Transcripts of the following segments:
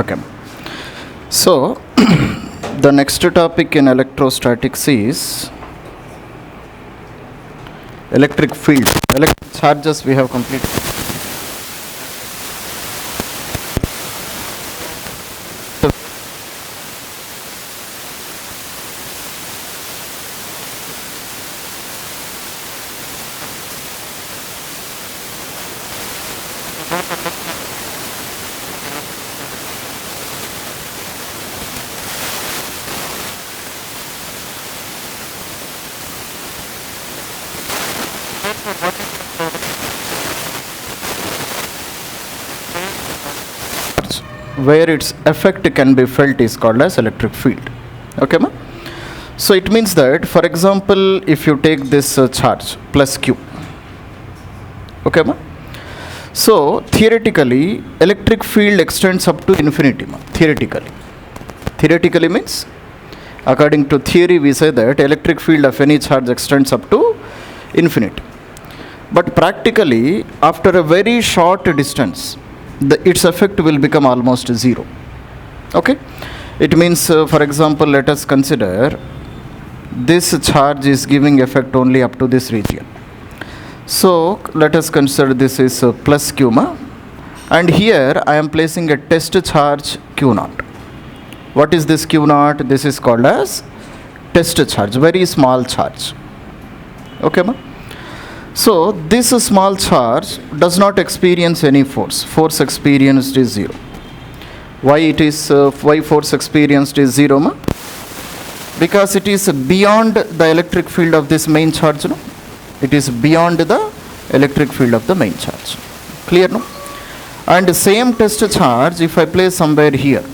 Okay. So the next topic in electrostatics is electric field. Electric charges we have completed. Where its effect can be felt is called as electric field. Okay, ma? So it means that, for example, if you take this charge plus q, okay, ma? So theoretically, electric field extends up to infinity, ma? Theoretically means, according to theory, we say that electric field of any charge extends up to infinity. But practically, after a very short distance, its effect will become almost zero. Okay, it means, for example, let us consider this charge is giving effect only up to this region. So let us consider this is plus q, and here I am placing a test charge q naught. What is this q naught? This is called as test charge, very small charge. Okay, ma? So this small charge does not experience any force. Force experienced is zero. Why it is? Why force experienced is zero, ma? Because it is beyond the electric field of this main charge. No, it is beyond the electric field of the main charge. Clear, no? And the same test charge, if I place somewhere here,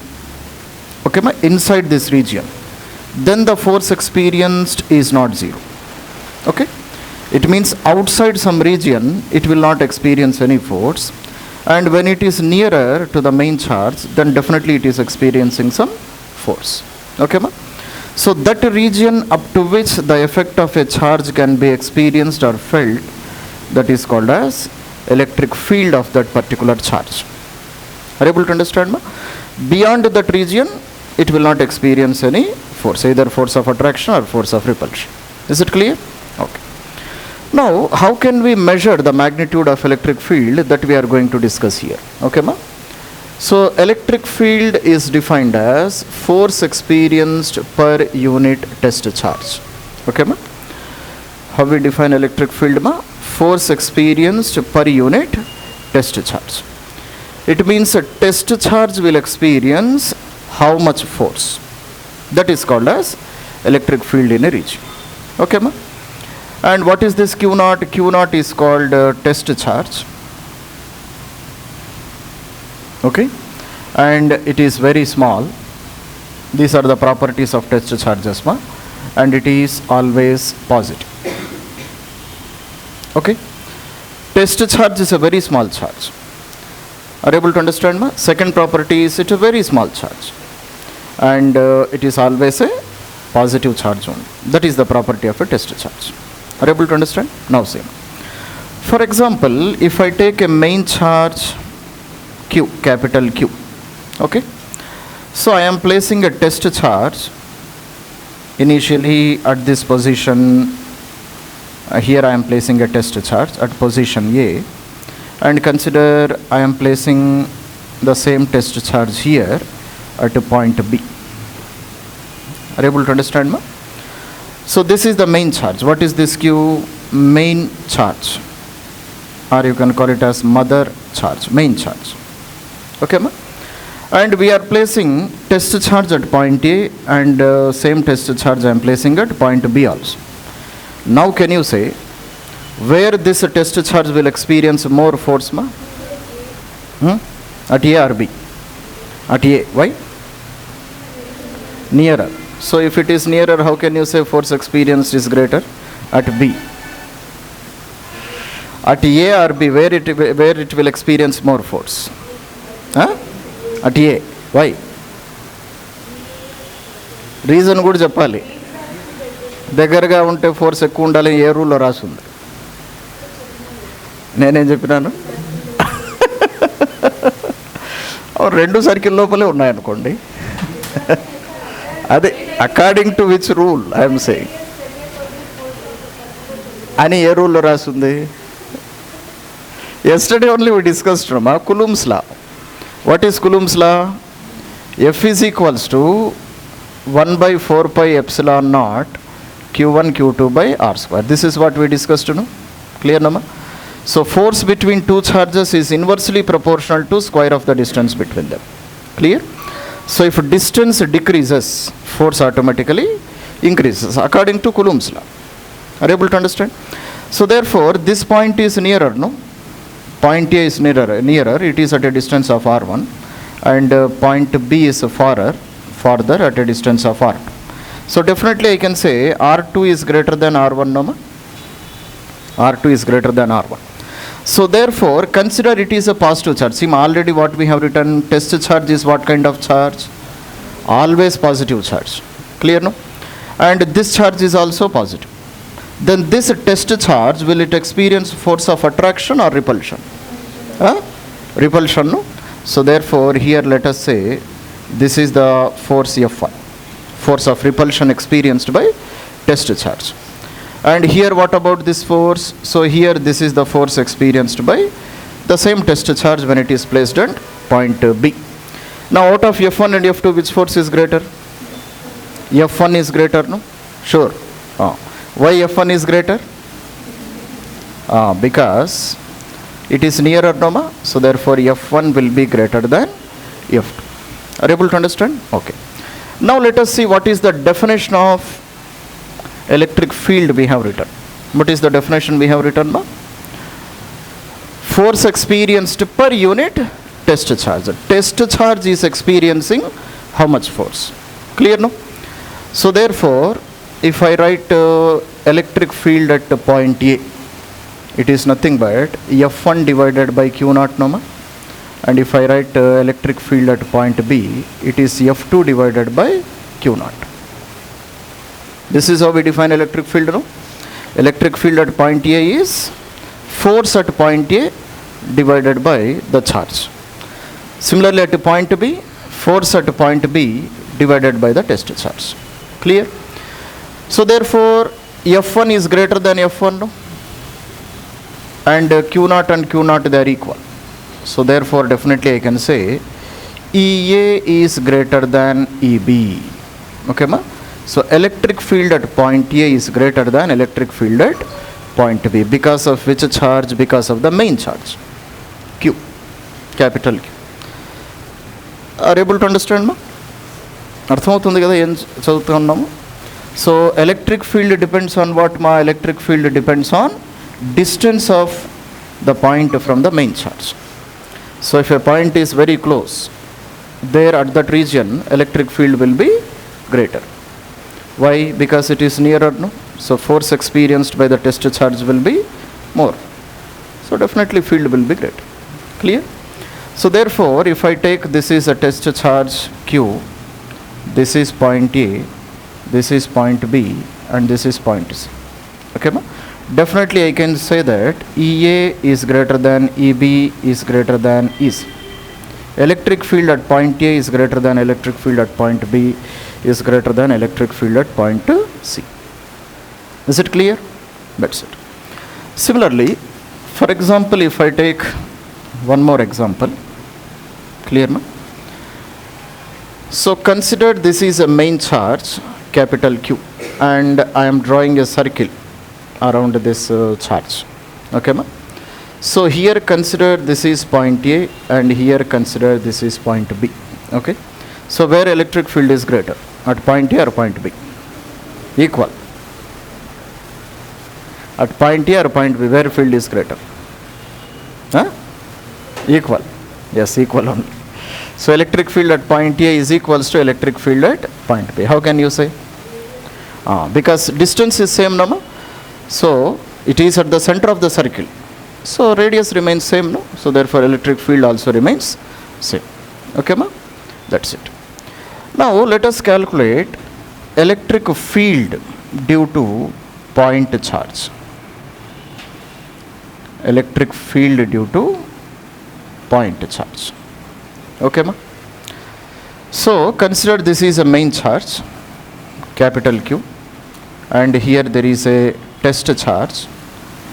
okay, ma, inside this region, then the force experienced is not zero. Okay. It means outside some region, it will not experience any force, and when it is nearer to the main charge, then definitely it is experiencing some force. Okay, ma? So that region up to which the effect of a charge can be experienced or felt, that is called as electric field of that particular charge. Are you able to understand, ma? Beyond that region, it will not experience any force, either force of attraction or force of repulsion. Is it clear? Okay. Now, how can we measure the magnitude of electric field that we are going to discuss here? Okay, ma? So, electric field is defined as force experienced per unit test charge. Okay, ma? How we define electric field, ma? Force experienced per unit test charge. It means a test charge will experience how much force. That is called as electric field in a region. Okay, ma? And what is this q naught? Q naught is called test charge. Okay, and it is very small. These are the properties of test charges, ma, and it is always positive. Okay, test charge is a very small charge. Are you able to understand, ma? Second property is it a very small charge, and it is always a positive charge only. That is the property of a test charge. Are you able to understand? Now see. For example, if I take a main charge Q, capital Q, okay? So I am placing a test charge initially at this position. Here I am placing a test charge at position A, and consider I am placing the same test charge here at a point B. Are you able to understand, ma? So this is the main charge. What is this Q? Main charge, or you can call it as mother charge, main charge. Okay, ma? And we are placing test charge at point A, and same test charge I am placing at point B also. Now can you say where this test charge will experience more force, ma? At A or B? At A. Why? Nearer. So if it is nearer, how can you say force experienced is greater? At B. At A or B, where it will experience more force? At A. Why? Reason కూడా చెప్పాలి. దగ్గరగా ఉంటే force ఎక్కువ ఉండాలి, ఏ రూల్లో రాసింది? నేనేం చెప్పినాను? రెండు సర్కిల్ లోపలే ఉన్నాయనుకోండి, అదే according to which rule I'm saying అని ఏ రూల్లో రాసింది? Yesterday only we discussed Coulomb's law. What is Coulomb's law? F is equals to 1 by 4 pi epsilon naught Q1 Q2 by R square. This is what we discussed, no? Clear, no? So force between two charges is inversely proportional to square of the distance between them. Clear? So if distance decreases, force automatically increases according to Coulomb's law. Are you able to understand? So therefore this point is nearer, no? Point A is nearer, it is at a distance of R1, and point B is farther at a distance of R2. So definitely I can say R2 is greater than R1, no? R2 is greater than R1. So therefore consider it is a positive charge. See, already what we have written, test charge is what kind of charge? Always positive charge. Clear, no? And this charge is also positive. Then this test charge, will it experience force of attraction or repulsion? Repulsion, no? So therefore here let us say this is the force F1, force of repulsion experienced by test charge. And here what about this force? So here this is the force experienced by the same test charge when it is placed at point B. Now out of F1 and F2, which force is greater? F1 is greater, no? Sure. Why F1 is greater? Because it is nearer, no? So therefore F1 will be greater than F2. Are you able to understand? Okay. Now let us see what is the definition of electric field we have written. What is the definition we have written, ma? Force experienced per unit test charge. Test charge is experiencing how much force? Clear, no? So therefore if I write electric field at point A, it is nothing but F1 divided by Q naught, no? And if I write electric field at point B, it is F2 divided by Q naught. This is how we define electric field, no? Electric field at point A is force at point A divided by the charge. Similarly at point B, force at point B divided by the test charge. Clear? So therefore F1 is greater than F1, no? And Q0 and Q0 they are equal. So therefore definitely I can say EA is greater than EB. Okay, ma? So electric field at point A is greater than electric field at point B. Because of which charge? Because of the main charge, Q, capital Q. Are you able to understand, ma? అర్థమవుతుంది కదా ఏం చదువుతున్నాము? So electric field depends on what, ma? Electric field depends on distance of the point from the main charge. So if a point is very close, there at that region electric field will be greater. Why? Because it is nearer, no? So force experienced by the test charge will be more. So definitely field will be greater. Clear? So therefore if I take this is a test charge Q, this is point A, this is point B, and this is point C. Okay, ma? Definitely I can say that EA is greater than EB is greater than EC. Electric field at point A is greater than electric field at point B is greater than electric field at point C. Is it clear? That's it. Similarly, for example, if I take one more example, clear, ma? So consider this is a main charge, capital Q, and I am drawing a circle around this charge. Okay, ma? So here consider this is point A, and here consider this is point B. Okay, so where electric field is greater, at point A or point B? Equal. At point A or point B, where field is greater? Equal. Yes, equal only. So electric field at point A is equals to electric field at point B. How can you say? Because distance is same, no? So it is at the center of the circle. So radius remains same, no? So therefore electric field also remains same. Okay, ma? That's it. Now let us calculate electric field due to point charge. Electric field due to point charge. Okay, ma? So consider this is a main charge, capital Q, and here there is a test charge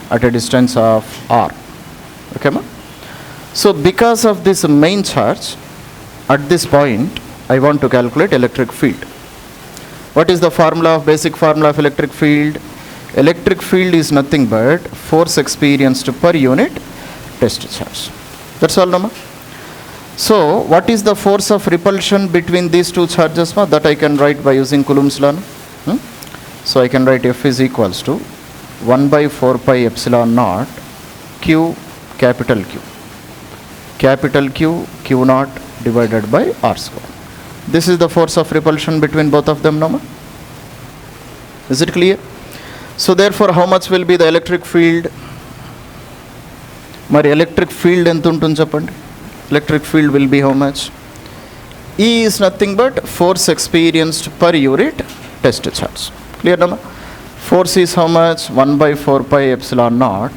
at a distance of r. Okay, ma? So because of this main charge, at this point I want to calculate electric field. What is the formula of basic formula of electric field? Electric field is nothing but force experienced per unit test charge. That's all, no, ma? So what is the force of repulsion between these two charges, ma? That I can write by using Coulomb's law. So I can write F is equals to 1 by 4 pi epsilon naught Q capital Q. Capital Q, Q naught divided by R square. This is the force of repulsion between both of them, no, ma? Is it clear? So therefore, how much will be the electric field? Mari electric field ఎంత ఉంటుంది చెప్పండి? Electric field will be how much? E is nothing but force experienced per unit test charge. Clear, no, ma? Force is how much? 1 by 4 pi epsilon naught.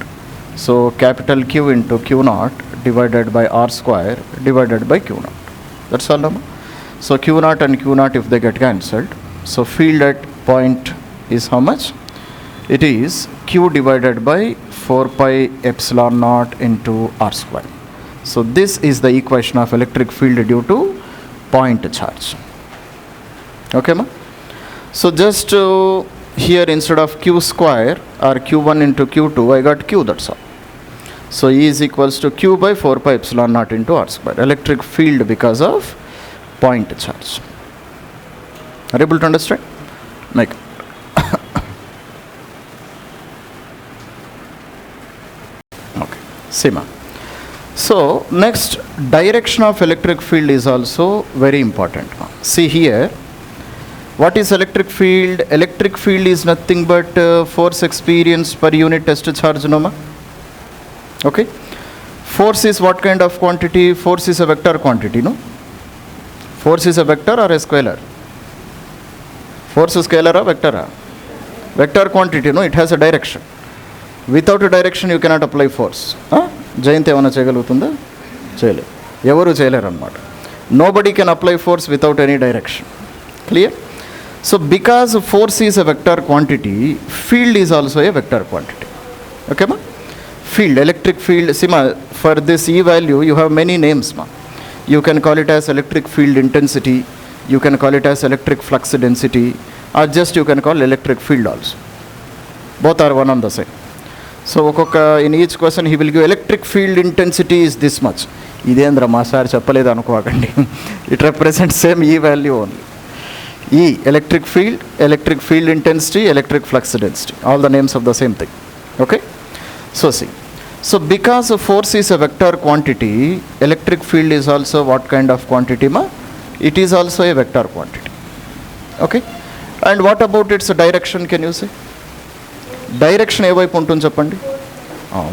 So capital Q into Q naught divided by R square divided by Q naught. That's all, no, ma? So Q naught and Q naught, if they get cancelled, so field at point is how much? It is Q divided by 4 pi epsilon naught into R square. So this is the equation of electric field due to point charge. Okay, ma? So just here instead of Q square or Q1 into Q2, I got Q, that's all. So E is equals to Q by 4 pi epsilon naught into R square. Electric field because of point charge. Are you able to understand? Like okay, Sima. So next, direction of electric field is also very important. See here, what is electric field? Electric field is nothing but force experienced per unit test charge, no, ma? Okay. Force is what kind of quantity? Force is a vector quantity, no? Force is a vector or a scalar? Force is scalar or vector? Vector quantity, no? It has a direction. Without a direction you cannot apply force. Jayanti ఏమైనా చేయగలుగుతుందా? చేయలేదు. ఎవరు చేయలేరు అన్నమాట. Nobody can apply force without any direction. Clear? So because force is a vector quantity, field is also a vector quantity. Okay, ma? Field, electric field, Sima, for this E value you have many names, ma. You can call it as electric field intensity, you can call it as electric flux density, or just you can call electric field also. Both are one and the same. So in each question he will give electric field intensity is this much. Idendra ma sir cheppaledu anukovagandi. It represents same E value only. E, electric field intensity, electric flux density, all the names of the same thing. Okay? So see, so because force is a vector quantity, electric field is also what kind of quantity, ma? It is also a vector quantity. Okay? And what about its direction, can you say? Direction ఏ వైపు ఉంటుంది చెప్పండి?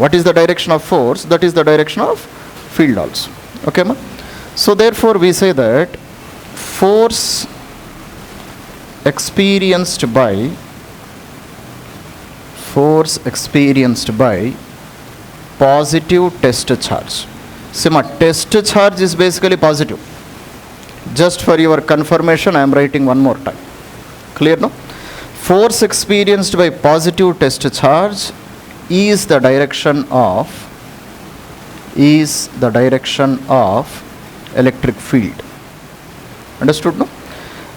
What is the direction of force? That is the direction of field also. Okay, ma? So therefore we say that force experienced by positive test charge. Sima, test charge is basically positive. Just for your confirmation, I am writing one more time. Clear, no? Force experienced by positive test charge is the direction of electric field. Understood, no?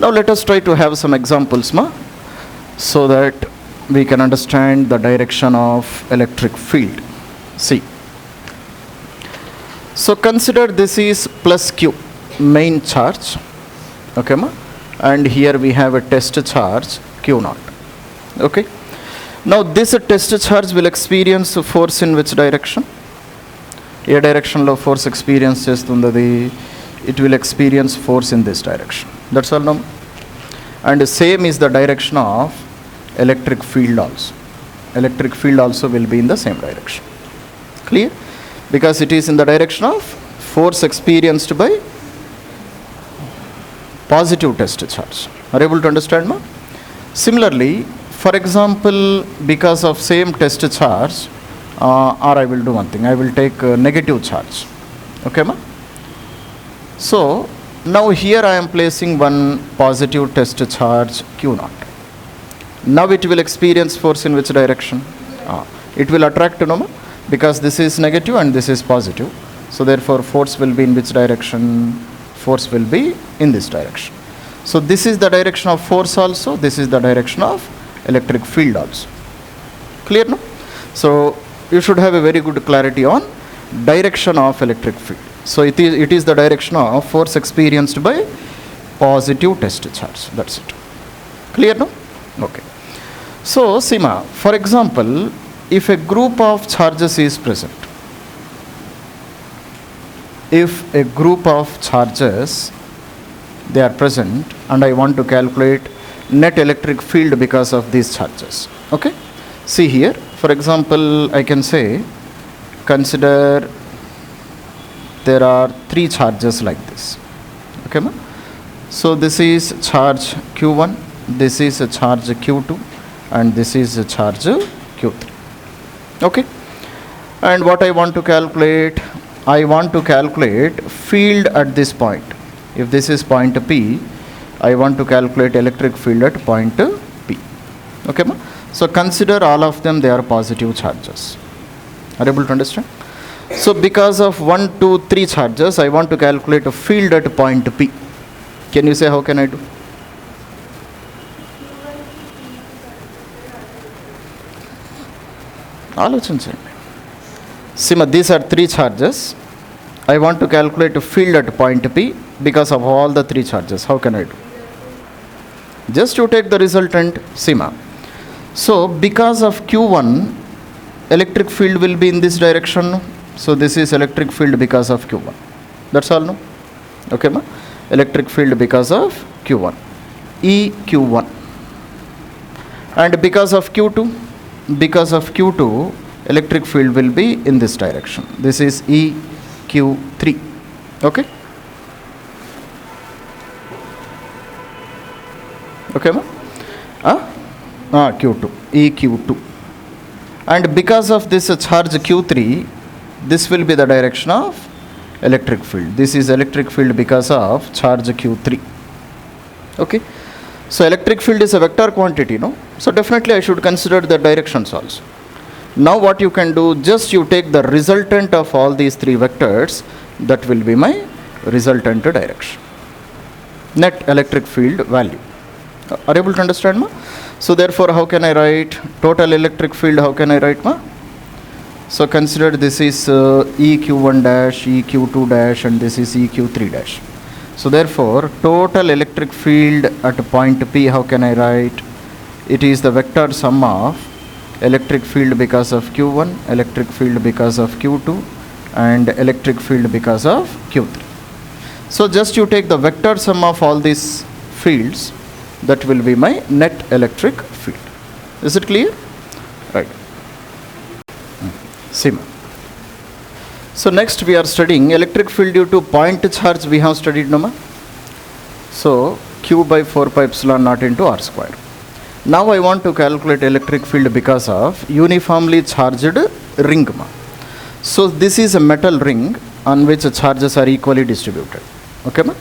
Now let us try to have some examples, ma, so that we can understand the direction of electric field. See. So consider this is plus Q, main charge. Okay, ma? And here we have a test charge Q naught. Okay. Now this test charge will experience force in which direction? ఏ డైరెక్షన్లో force experience చేస్తుంది? It will experience force in this direction. That's all, no? And same is the direction of electric field also. Electric field also will be in the same direction. Clear? Because it is in the direction of force experienced by positive test charge. Are you able to understand, ma? Similarly, for example, because of same test charge, or I will do one thing, I will take negative charge. Okay, ma? So now here I am placing one positive test charge Q naught. Now it will experience force in which direction? It will attract because this is negative and this is positive. So therefore force will be in which direction? Force will be in this direction. So this is the direction of force also, this is the direction of electric field also. Clear no? So you should have a very good clarity on direction of electric field. So it is the direction of force experienced by positive test charge. That's it. Clear no? Okay. So Seema, for example, if a group of charges is present, if a group of charges they are present and I want to calculate net electric field because of these charges. Okay. See here, for example, I can say consider there are three charges like this. Okay, ma? So this is charge Q1, this is a charge Q2, and this is a charge Q3. Okay. And what I want to calculate? I want to calculate field at this point. If this is point P, I want to calculate electric field at point P. Okay, ma? So consider all of them, they are positive charges. Are you able to understand? So because of 1, 2, 3 charges, I want to calculate a field at point P. Can you say how can I do? ఆలోచించండి. Sima, these are three charges. I want to calculate a field at point P because of all the three charges. How can I do? Just you take the resultant, Sima. So because of Q1, electric field will be in this direction. So this is electric field because of Q1. That's all, no? Okay, ma? Electric field because of Q1. EQ1. And because of Q2, electric field will be in this direction. This is EQ3. Okay? Okay, ma? Q2. EQ2. And because of this charge Q3, this will be the direction of electric field. This is electric field because of charge Q3. Okay? So electric field is a vector quantity, no? So definitely I should consider the directions also. Now what you can do, just you take the resultant of all these three vectors, that will be my resultant direction. Net electric field value. Are you able to understand, ma? So therefore how can I write total electric field? How can I write, ma? So consider this is EQ1 dash, EQ2 dash, and this is EQ3 dash. So therefore total electric field at point P, how can I write? It is the vector sum of electric field because of Q1, electric field because of Q2, and electric field because of Q3. So just you take the vector sum of all these fields, that will be my net electric field. Is it clear? Right. Same. So next we are studying electric field due to point charge. We have studied, no ma? So Q by 4 pi epsilon naught into R square. Now I want to calculate electric field because of uniformly charged ring, ma. So this is a metal ring on which charges are equally distributed. Okay, ma?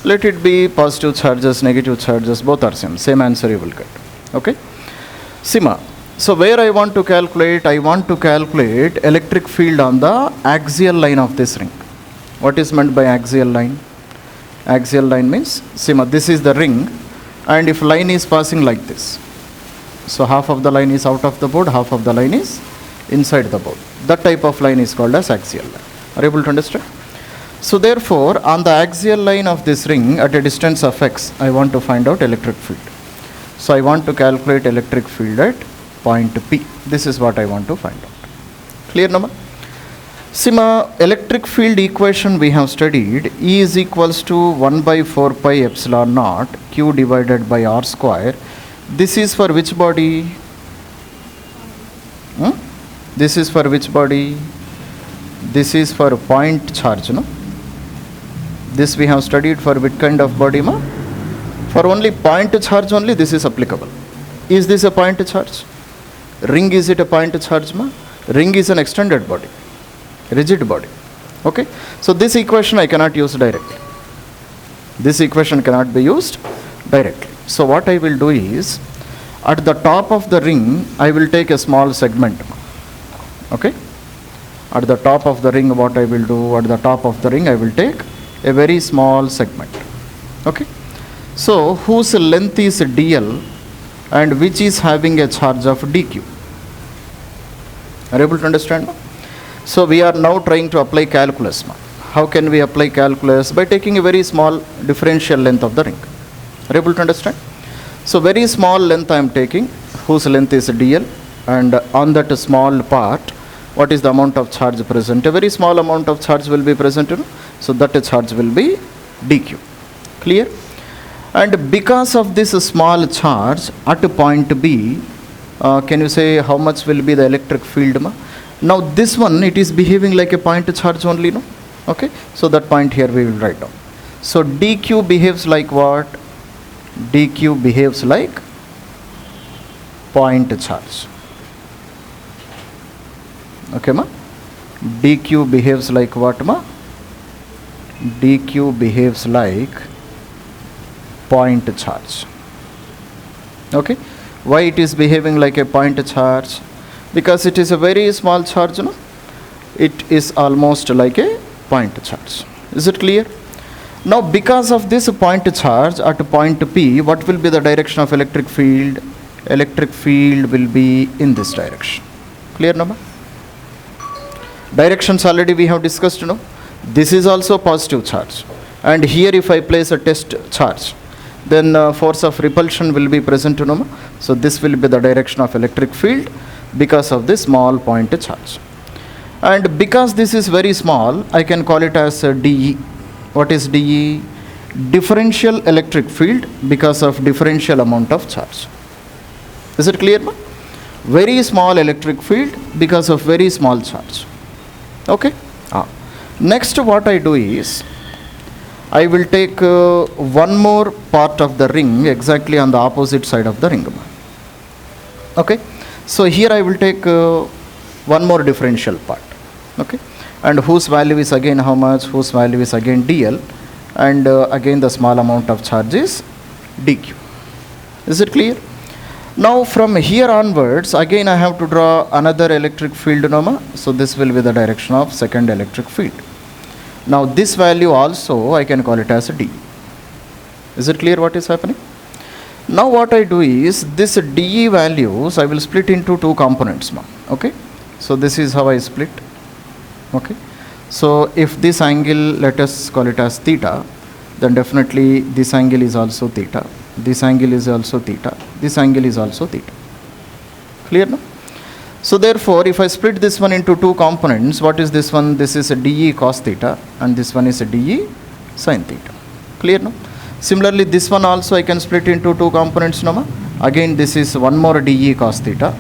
Let it be positive charges, negative charges, both are same answer you will get. Okay? Sima. So where I want to calculate? I want to calculate electric field on the axial line of this ring. What is meant by axial line? Axial line means, Sima, this is the ring, and if line is passing like this, so half of the line is out of the board, half of the line is inside the board. That type of line is called as axial line. Are you able to understand? So therefore, on the axial line of this ring at a distance of x, I want to find out electric field. So I want to calculate electric field at point P. This is what I want to find out. Clear, no? Sima, electric field equation we have studied, E is equals to 1 by 4 pi epsilon naught Q divided by R square. This is for which body? This is for which body? This is for point charge, no? This we have studied for which kind of body, ma? For only point charge only this is applicable. Is this a point charge? Ring, is it a point charge, ma? Ring is an extended body, rigid body. Okay, so this equation I cannot use directly. This equation cannot be used directly. So what I will do is, at the top of the ring, I will take a small segment. Okay, at the top of the ring, what I will do, at the top of the ring, I will take a very small segment. Okay, so whose length is dl and which is having a charge of dq. Are you able to understand? So we are now trying to apply calculus. How can we apply calculus? By taking a very small differential length of the ring. Are you able to understand? So very small length I am taking, whose length is dl, and on that small part, what is the amount of charge present? A very small amount of charge will be present, so that charge will be dq. Clear? And because of this small charge at point B, can you say how much will be the electric field? Now this one, it is behaving like a point charge only, no? Okay, so that point here we will write down. So dq behaves like what? dq behaves like point charge. Okay, ma? dq behaves like what, ma? dq behaves like point charge. Okay, why it is behaving like a point charge? Because it is a very small charge, no? It is almost like a point charge. Is it clear? Now because of this point charge at point P, what will be the direction of electric field? Electric field will be in this direction. Clear, no? Directions already we have discussed, no? This is also positive charge, and here if I place a test charge, then force of repulsion will be present, no? So this will be the direction of electric field because of this small point charge. And because this is very small, I can call it as dE. What is dE? Differential electric field because of differential amount of charge. Is it clear, ma? Very small electric field because of very small charge. Okay. Next what I do is, I will take one more part of the ring exactly on the opposite side of the ring. Okay, so here I will take one more differential part. Okay, and whose value is again how much? Whose value is again dl, and again the small amount of charge is dq. Is it clear? Now from here onwards, again I have to draw another electric field, no? So this will be the direction of second electric field. Now this value also I can call it as d. Is it clear what is happening? Now what I do is, this dE values I will split into two components. Okay, so this is how I split. Okay, so if this angle, let us call it as theta, then definitely this angle is also theta, this angle is also theta, this angle is also theta. Clear, no? So therefore, if I split this one into two components, what is this one? This is a dE cos theta, and this one is a dE sin theta. Clear, no? Similarly, this one also I can split into two components, no? Again, this is one more dE cos theta,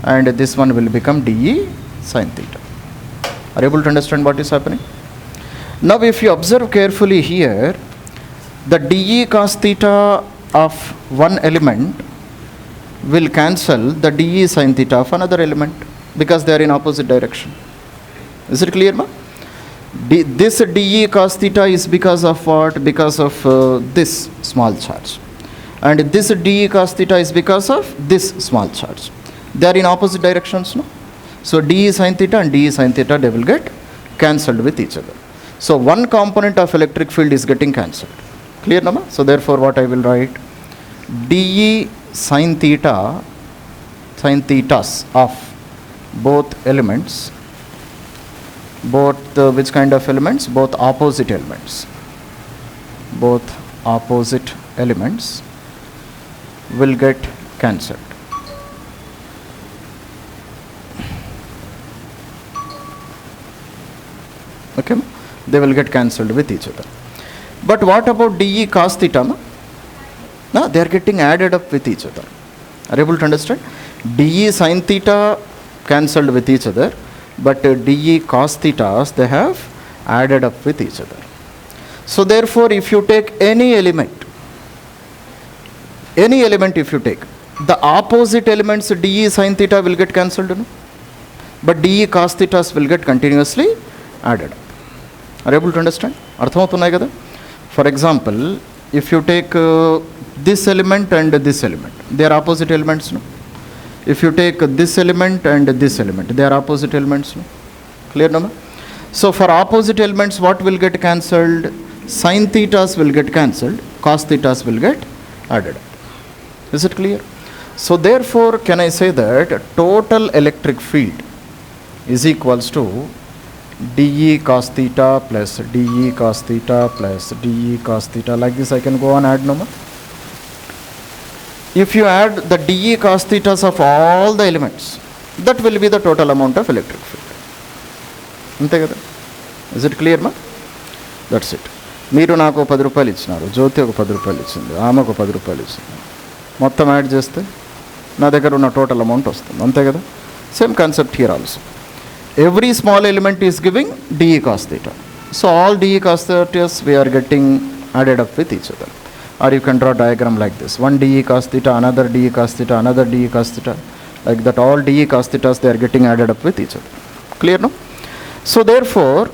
and this one will become dE sin theta. Are you able to understand what is happening? Now, if you observe carefully here, the dE cos theta of one element will cancel the dE sin theta of another element because they are in opposite direction. Is it clear, ma? This dE cos theta is because of what? Because of this small charge. And this dE cos theta is because of this small charge. They are in opposite directions, no? So dE sin theta and dE sin theta, they will get cancelled with each other. So one component of electric field is getting cancelled. Clear, no? So therefore what I will write? dE sin theta, sin thetas of both elements, both which kind of elements? Both opposite elements. Both opposite elements will get cancelled. Okay, they will get cancelled with each other. But what about dE cos theta? No, they are getting added up with each other. Are you able to understand? dE sin theta cancelled with each other, but dE cos thetas, they have added up with each other. So therefore, if you take any element if you take, the opposite elements dE sin theta will get cancelled, no? But dE cos thetas will get continuously added up. Are you able to understand? అర్థమవుతున్నాయి కదా? For example, if you take this element and this element, they are opposite elements, no? If you take this element and this element, they are opposite elements, no? Clear, no? So for opposite elements, what will get cancelled? Sin thetas will get cancelled, cos thetas will get added. Is it clear? So therefore, can I say that total electric field is equals to dE cos theta plus dE cos theta plus dE cos theta. Like this I can go on add, no more. If you add the dE cos thetas of all the elements, that will be the total amount of electric field. అంతే కదా? Is it clear, ma? That's it. మీరు నాకు 10 రూపాయలు ఇచ్చినారు, జ్యోతి ఒక 10 రూపాయలు ఇచ్చింది, ఆమె ఒక 10 రూపాయలు ఇచ్చింది, మొత్తం యాడ్ చేస్తే నా దగ్గర ఉన్న టోటల్ అమౌంట్ వస్తుంది, అంతే కదా? Same concept here also. Every small element is giving dE cos theta. So all dE cos thetas we are getting added up with each other. Or you can draw diagram like this. One dE cos theta, another dE cos theta, another dE cos theta. Like that all dE cos thetas they are getting added up with each other. Clear, no? So therefore,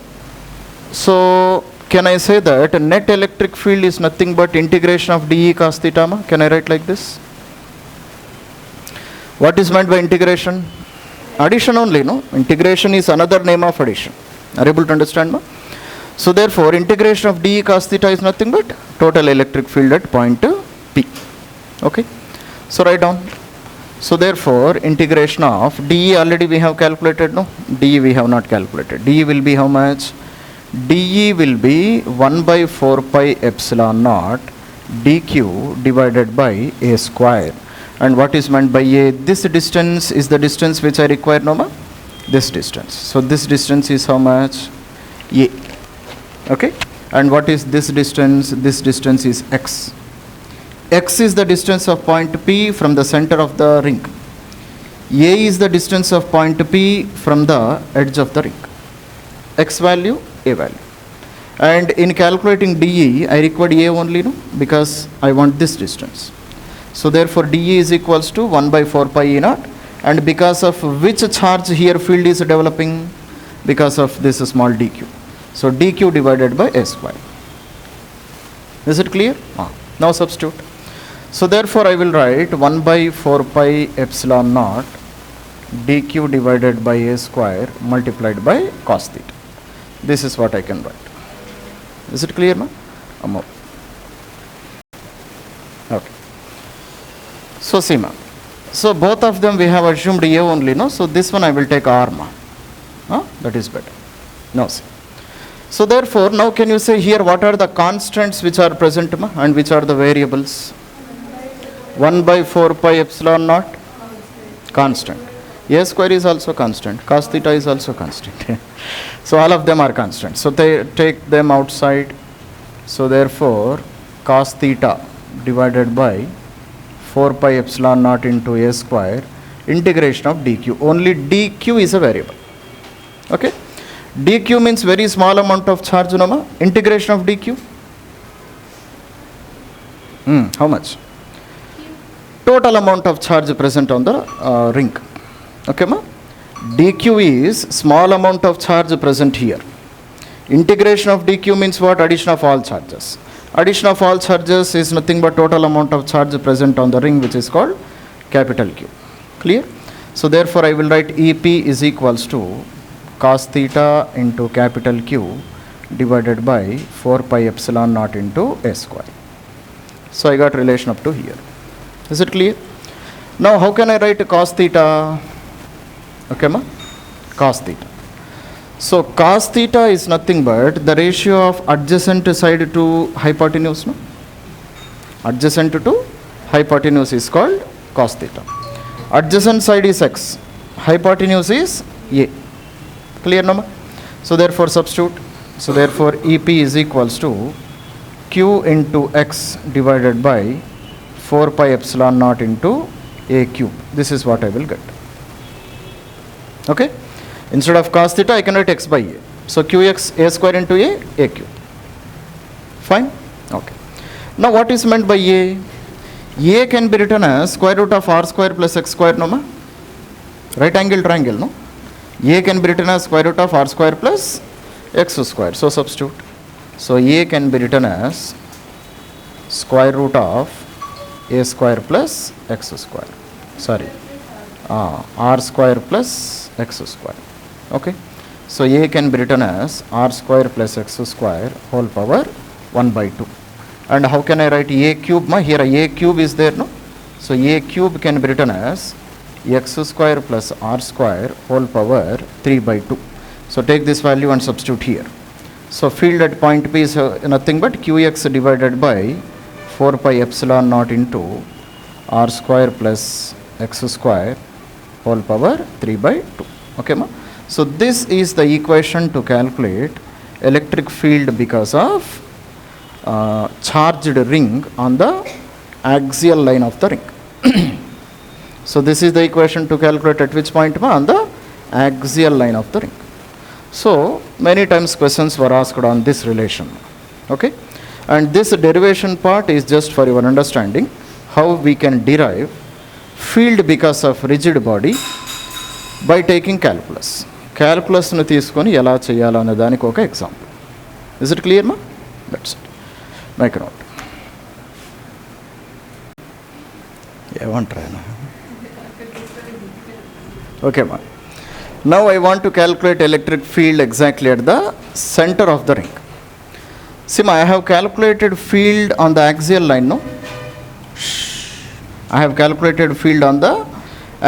so can I say that net electric field is nothing but integration of dE cos theta? Ma? Can I write like this? What is meant by integration? Addition only, no? Integration is another name of addition. Are you able to understand, ma? So therefore, integration of dE cos theta is nothing but total electric field at point P. Okay? So write down. So therefore, integration of dE already we have calculated, no? dE we have not calculated. dE will be how much? dE will be 1 by 4 pi epsilon naught dq divided by a square. And what is meant by a? This distance is the distance which I require, no ma? This distance. So this distance is how much? A. Okay? And what is this distance? This distance is x. X is the distance of point P from the center of the ring. A is the distance of point P from the edge of the ring. X value, A value. And in calculating dE, I required A only, no? Because I want this distance. So therefore dE is equals to 1 by 4 pi E naught, and because of which charge here field is developing? Because of this small dq. So dq divided by a square. Is it clear? Now substitute. So therefore I will write 1 by 4 pi epsilon naught dq divided by a square multiplied by cos theta. This is what I can write. Is it clear, ma? Okay. So see, ma. So both of them we have assumed A only, no? So this one I will take R, ma. That is better. No, see. So therefore, now can you say here what are the constants which are present, ma? And which are the variables? 1 by 4 pi epsilon naught, constant. A square is also constant. Cos theta is also constant. So all of them are constant. So they take them outside. So therefore, cos theta divided by 4 pi epsilon naught into a square integration of dq. Only dq is a variable. Okay? dq means very small amount of charge, no ma? Integration of dq. How much? Total amount of charge present on the ring. Okay, ma? dq is small amount of charge present here. Integration of dq means what? Addition of all charges. Addition of all charges is nothing but total amount of charge present on the ring, which is called capital Q. Clear? So therefore I will write EP is equals to cos theta into capital Q divided by 4 pi epsilon naught into a square. So I got relation up to here. Is it clear? Now how can I write cos theta? Okay, ma? Cos theta. So cos theta is nothing but the ratio of adjacent side to hypotenuse, no? Adjacent to hypotenuse is called cos theta. Adjacent side is x. Hypotenuse is a. Clear, no? So therefore substitute. So therefore EP is equals to q into x divided by 4 pi epsilon naught into a cube. This is what I will get. Okay? Instead of cos theta, I can write x by a. So qx a square into a cube. Fine? Okay. Now what is meant by a? A can be written as square root of r square plus x square, no ma? Right angle triangle, no? A can be written as square root of r square plus x square. So substitute. So a can be written as square root of a square plus x square. Sorry, r square plus x square. Okay. So a can be written as r square plus x square whole power 1 by 2. And how can I write a cube? Here a cube is there, no? So a cube can be written as x square plus r square whole power 3 by 2. So take this value and substitute here. So field at point P is nothing but qx divided by 4 pi epsilon naught into r square plus x square whole power 3 by 2. Okay, ma? So this is the equation to calculate electric field because of charged ring on the axial line of the ring. So this is the equation to calculate at which point, ma? On the axial line of the ring. So many times questions were asked on this relation. Okay, and this derivation part is just for your understanding how we can derive field because of rigid body by taking calculus. Calculus nu తీసుకొని ఎలా చేయాలో అనే దానికి ఒక example. Is it clear, ma? That's it. Make a note. ఏమంటారా? Okay, ma. Now I want to calculate electric field exactly at the center of the ring. See, ma, I have calculated field on the axial line, no? I have calculated field on the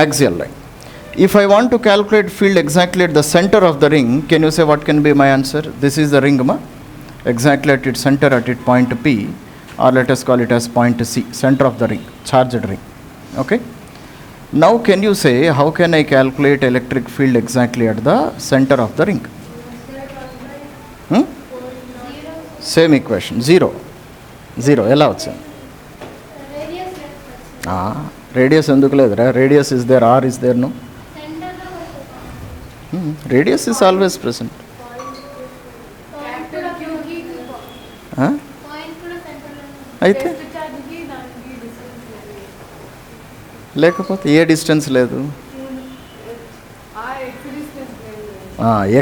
axial line. If I want to calculate field exactly at the center of the ring, can you say what can be my answer? This is the ring, ma? Exactly at its center, at its point P, or let us call it as point C, center of the ring, charged ring. Okay? Now can you say how can I calculate electric field exactly at the center of the ring? Same equation, 0. 0, ఎలా వచ్చింది? Radius ఎందుకు లేదురా? Radius is there, r is there, no? Radius is always present. అయితే లేకపోతే a distance లేదు,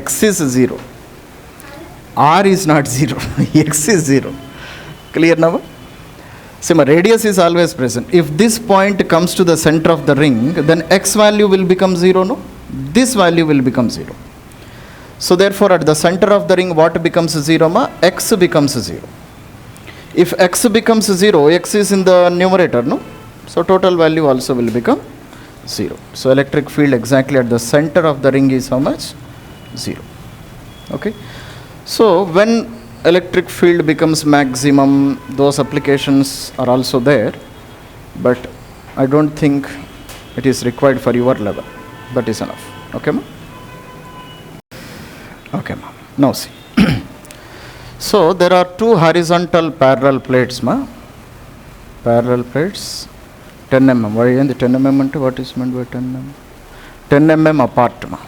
x is 0, r is not 0, x is 0. Clear now? See, my radius is always present. If this point comes to the center of the ring, then x value will become 0, no? This value will become 0. So therefore at the center of the ring what becomes 0, ma? X becomes 0. If x becomes 0, x is in the numerator, no? So total value also will become 0. So electric field exactly at the center of the ring is how much? 0. Okay. So when electric field becomes maximum, those applications are also there, but I don't think it is required for your level. That is enough. Okay, ma? Okay, ma. Now see. So there are two horizontal parallel plates, ma. Parallel plates, 10 mm. Why is the 10 mm ante what is meant by 10 mm? 10 mm apart, ma.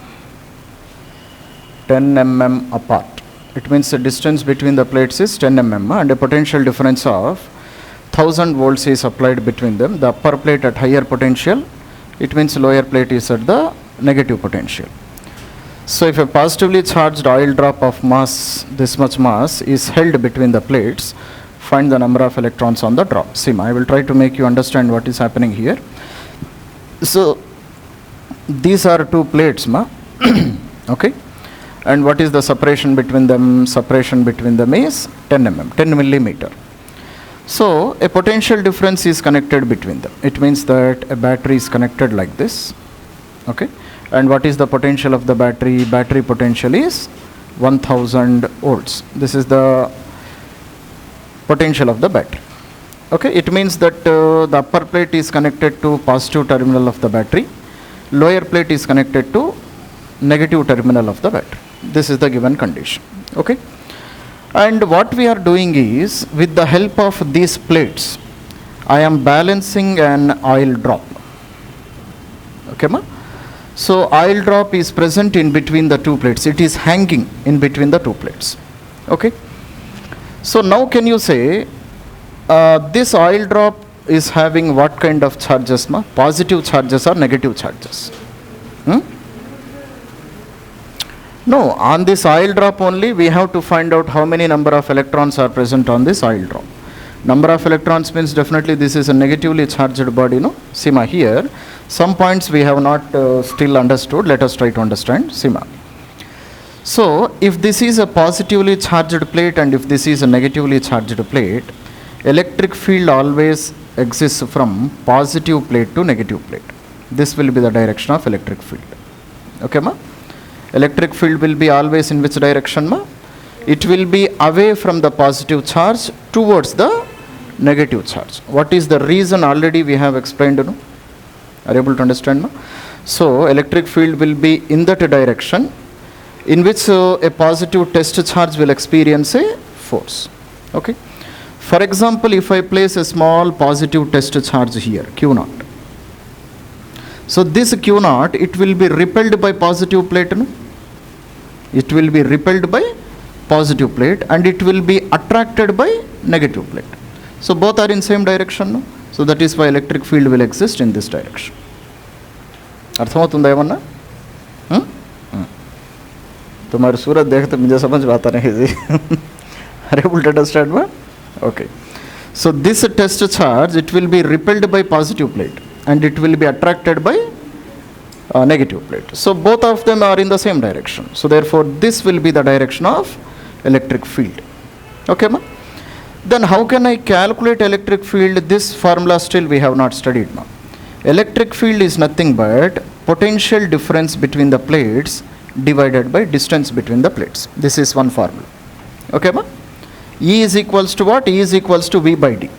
10 mm apart. It means the distance between the plates is 10 mm, ma, and a potential difference of 1000 volts is applied between them. The upper plate at higher potential, it means lower plate is at the negative potential. So if a positively charged oil drop of mass, this much mass, is held between the plates, find the number of electrons on the drop. See, I will try to make you understand what is happening here. So these are two plates, ma. Okay, and what is the separation between them? Separation between them is 10 mm, 10 millimeter. So a potential difference is connected between them. It means that a battery is connected like this. Okay, and what is the potential of the battery? Battery potential is 1000 volts. This is the potential of the battery. Okay, it means that the upper plate is connected to positive terminal of the battery, lower plate is connected to negative terminal of the battery. This is the given condition. Okay, and what we are doing is, with the help of these plates, I am balancing an oil drop. Okay, ma? So oil drop is present in between the two plates. It is hanging in between the two plates. Okay. So now can you say this oil drop is having what kind of charges, ma? Positive charges or negative charges? No, on this oil drop only we have to find out how many number of electrons are present on this oil drop. Number of electrons means definitely this is a negatively charged body, no? Sima, here some points we have not still understood. Let us try to understand. Sima. So if this is a positively charged plate and if this is a negatively charged plate, electric field always exists from positive plate to negative plate. This will be the direction of electric field. Okay, ma? Electric field will be always in which direction, ma? It will be away from the positive charge towards the negative charge. What is the reason already we have explained, no? Are you able to understand, ma? So electric field will be in that direction in which a positive test charge will experience a force. Okay. For example, if I place a small positive test charge here, Q naught. So this Q naught, it will be repelled by positive plate, no? It will be repelled by positive plate and it will be attracted by negative plate. So both are in same direction, no? So that is why electric field will exist in this direction. अर्थमవుతుందా ఏమన్నా? तुम्हारे सूरत देखते मुझे समझ में आता नहीं जी. Are you able to understand, ma? Okay. So this test charge, it will be repelled by positive plate and it will be attracted by negative plate. So both of them are in the same direction. So therefore this will be the direction of electric field. Okay, ma? Then how can I calculate electric field? This formula still we have not studied, ma. Electric field is nothing but potential difference between the plates divided by distance between the plates. This is one formula. Okay, ma? E is equals to what? E is equals to V by D.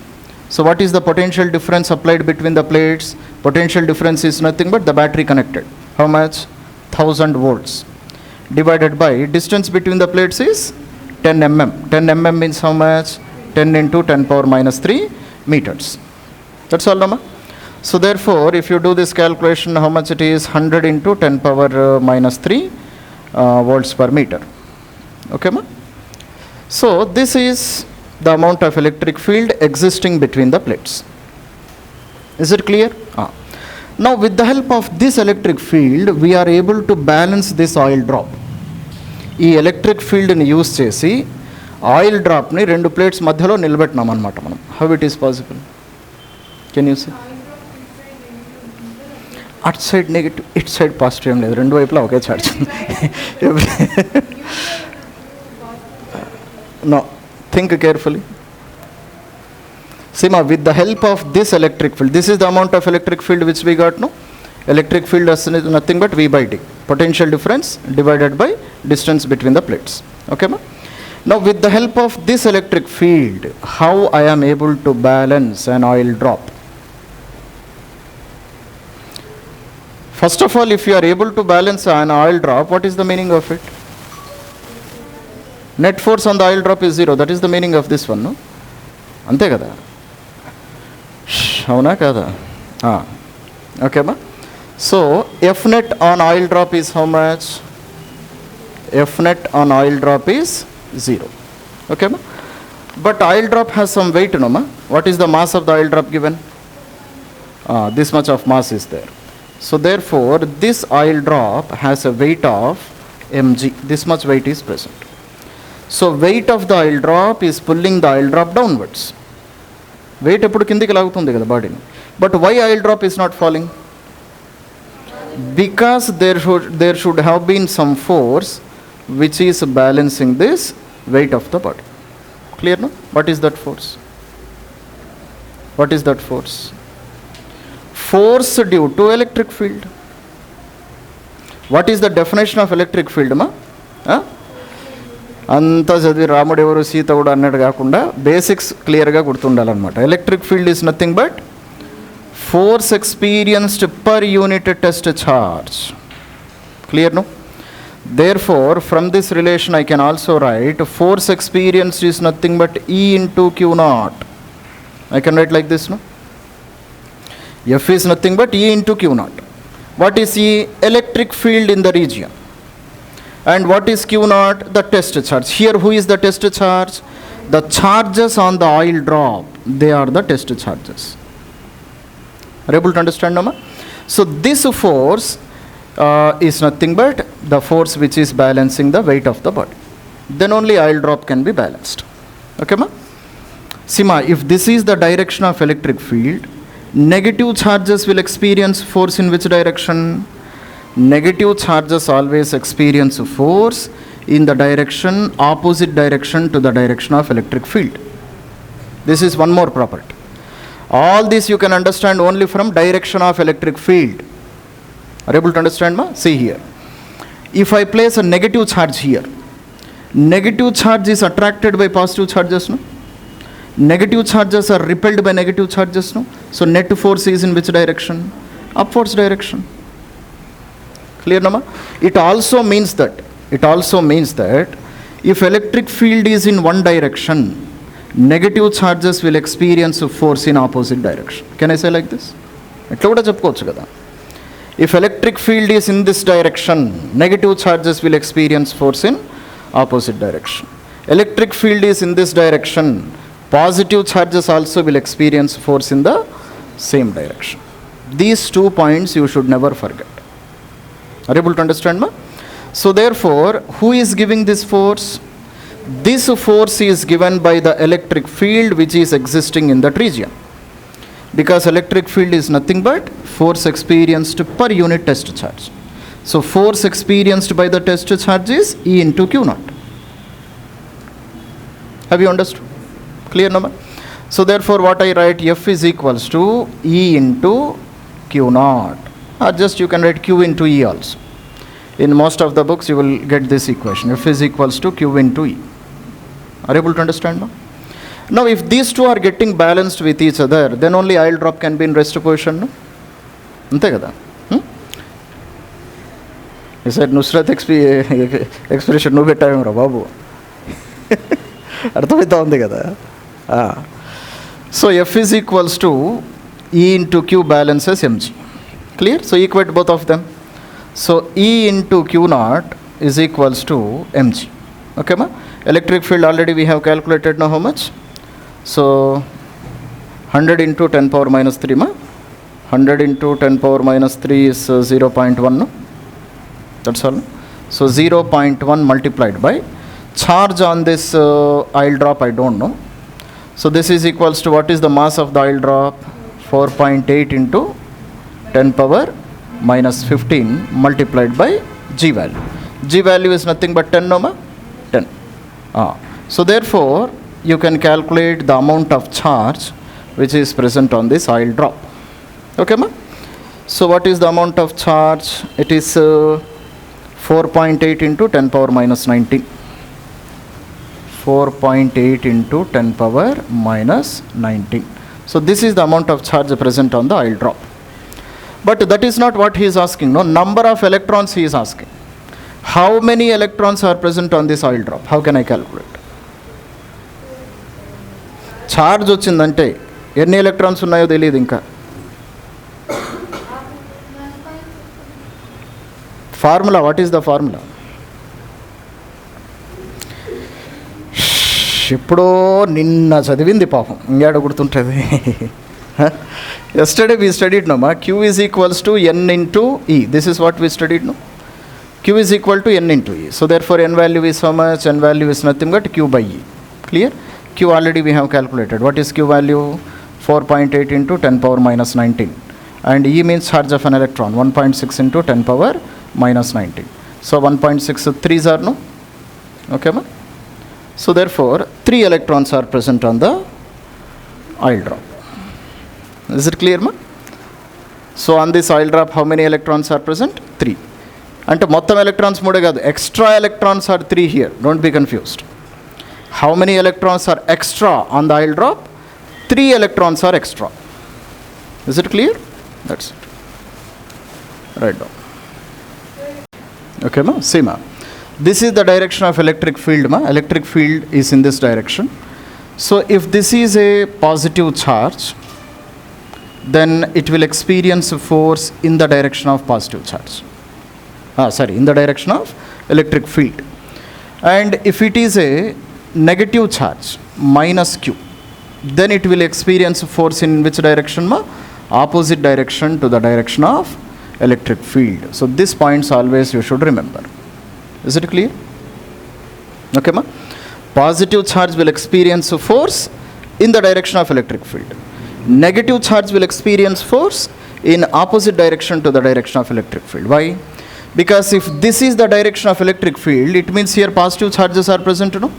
So what is the potential difference applied between the plates? Potential difference is nothing but the battery connected. How much? 1000 volts. Divided by distance between the plates is 10 mm. 10 mm means how much? 10 into 10 power minus 3 meters. That's all, no, ma? So therefore, if you do this calculation, how much it is? 100 into 10 power minus 3 volts per meter. Okay, ma? So this is the amount of electric field existing between the plates. Is it clear? Now with the help of this electric field, we are able to balance this oil drop. ఈ electric ఫీల్డ్ని use చేసి oil డ్రాప్ని రెండు plates మధ్యలో నిలబెట్టినాం అనమాట మనం. How it is possible? Can you see? At side negative, it side positive ఏం లేదు, రెండు వైపులా ఒకే చార్జ్ ఉంది. No, think carefully. Sima, with the help of this electric field, this is the amount of electric field which we got, no? Electric field is nothing but V by D, potential difference divided by distance between the plates. Okay, ma? Now with the help of this electric field, how I am able to balance an oil drop? First of all, if you are able to balance an oil drop, what is the meaning of it? Net force on the oil drop is 0. That is the meaning of this one, no? Ante kada? Avuna kada? Okay, ma? So F net on oil drop is how much? F net on oil drop is 0. Okay, ma? But oil drop has some weight, no, ma? What is the mass of the oil drop given? This much of mass is there. So therefore, this oil drop has a weight of mg. This much weight is present. So weight of the oil drop is pulling the oil drop downwards. Weight eppudu kindiki lagutundi kada body. But why oil drop is not falling? Because there should have been some force which is balancing this weight of the body. Clear, no? What is that force? What is that force? Force due to electric field. What is the definition of electric field, ma? అంతా చదివి రాముడు ఎవరు సీత కూడా అన్నట్టు కాకుండా basics క్లియర్గా గుర్తుండాలన్నమాట. Electric field is nothing but force experienced per unit test charge. Clear, no? Therefore from this relation I can also write force experienced is nothing but E into q naught. I can write like this, no? F is nothing but E into Q naught. What is E? Electric field in the region. And what is Q naught? The test charge. Here who is the test charge? The charges on the oil drop. They are the test charges. Are you able to understand, Nama? So this force is nothing but the force which is balancing the weight of the body. Then only oil drop can be balanced. Okay, ma? See, ma, if this is the direction of electric field, negative charges will experience force in which direction? Negative charges always experience force in the direction, opposite direction to the direction of electric field. This is one more property. All this you can understand only from direction of electric field. Are you able to understand, ma? See here. If I place a negative charge here, negative charge is attracted by positive charges, no? Negative charges are repelled by negative charges, no? So net force is in which direction? Upwards direction. Clear, no, ma? It also means that if electric field is in one direction, negative charges will experience force in opposite direction. Can I say like this? If electric field is in this direction, negative charges will experience force in opposite direction. Electric field is in this direction, positive charges also will experience force in the same direction. These 2 points you should never forget. Are you able to understand, ma? So therefore, who is giving this force? This force is given by the electric field which is existing in that region. Because electric field is nothing but force experienced per unit test charge. So force experienced by the test charge is E into Q naught. Have you understood? Clear, no? So therefore what I write, F is equals to E into Q naught. Or just you can write Q into E also. In most of the books you will get this equation. F is equals to Q into E. Are you able to understand, no? Now if these two are getting balanced with each other, then only oil drop can be in rest position, no? Ante kada? He said, Nusrat expression no beta ra babu. Arthamaita undi kada. So F is equals to E into Q balances mg. Clear? So equate both of them. So E into Q naught is equals to mg. Okay, ma? Electric field already we have calculated now how much? So 100 into 10 power minus 3, ma? 100 into 10 power minus 3 is 0.1, no? That's all. So 0.1 multiplied by charge on this oil drop, I don't know. So this is equals to what is the mass of the oil drop? 4.8 into 10 power minus 15 multiplied by G value. G value is nothing but 10, no, ma? 10. So therefore, you can calculate the amount of charge which is present on this oil drop. Okay, ma? So what is the amount of charge? It is 4.8 into 10 power minus 19. 4.8 into 10 power minus 19. So this is the amount of charge present on the oil drop. But that is not what he is asking. No, number of electrons he is asking. How many electrons are present on this oil drop? How can I calculate? Charge వచ్చిందంటే ఎన్ని electrons ఉన్నాయో తెలియదు ఇంకా. Formula, what is the formula? ఎప్పుడో నిన్న చదివింది పాపం, ఇంకేడ గుర్తుంటుంది. Yesterday we studied, no, ma? Q is equals to N into E. This is what we studied, no? Q is equal to N into E. So therefore N value is how much? N value is nothing but Q by E. Clear? Q already we have calculated. What is Q value? 4.8 into 10 power minus 19. And E means charge of an electron. 1.6 into 10 power minus 19. So 1.6 3s are, no? Okay, ma? So therefore 3 electrons are present on the oil drop. Is it clear, ma? So on this oil drop, how many electrons are present? 3. And మొత్తం electrons మూడే కాదు, extra electrons are 3 here. Don't be confused. How many electrons are extra on the oil drop? 3 electrons are extra. Is it clear? That's it. Write down. Okay, ma? See, ma. This is the direction of electric field, ma. Electric field is in this direction. So if this is a positive charge, then it will experience a force in the direction of positive charge. In the direction of electric field. And if it is a negative charge, minus Q, then it will experience a force in which direction, ma? Opposite direction to the direction of electric field. So these points always you should remember. Is it clear? Okay, ma? Positive charge will experience force in the direction of electric field. Negative charge will experience force in opposite direction to the direction of electric field. Why? Because if this is the direction of electric field, it means here positive charges are present, no?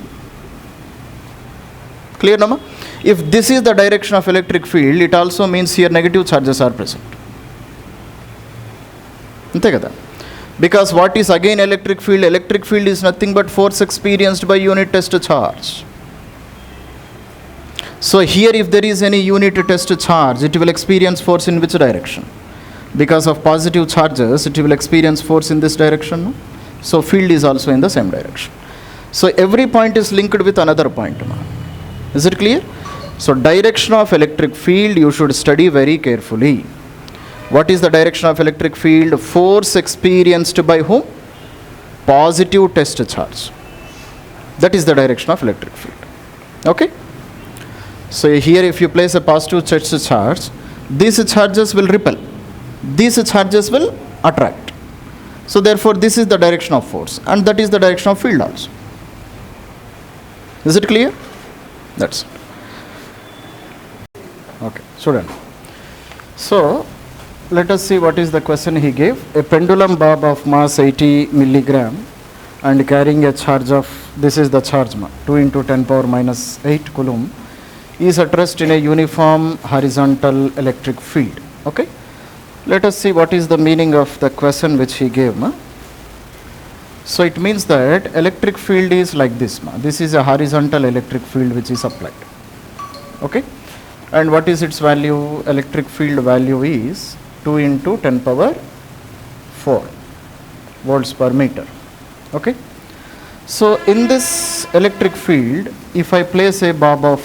Clear, no, ma? If this is the direction of electric field, it also means here negative charges are present. Ante kada? Because what is again electric field? Electric field is nothing but force experienced by unit test charge. So here if there is any unit test charge, it will experience force in which direction? Because of positive charges, it will experience force in this direction. No? So field is also in the same direction. So every point is linked with another point. No? Is it clear? So direction of electric field you should study very carefully. What is the direction of electric field? Force experienced by whom? Positive test charge. That is the direction of electric field. Okay? So here if you place a positive test charge, these charges will repel. These charges will attract. So therefore this is the direction of force and that is the direction of field also. Is it clear? That's it. Okay, student. So let us see what is the question he gave. A pendulum bob of mass 80 milligram and carrying a charge of, this is the charge, 2 into 10 power minus 8 coulomb, is at rest in a uniform horizontal electric field. Okay. Let us see what is the meaning of the question which he gave. So it means that electric field is like this. This is a horizontal electric field which is applied. Okay. And what is its value? Electric field value is 2 into 10 power 4 volts per meter. Okay. So in this electric field, if I place a bob of,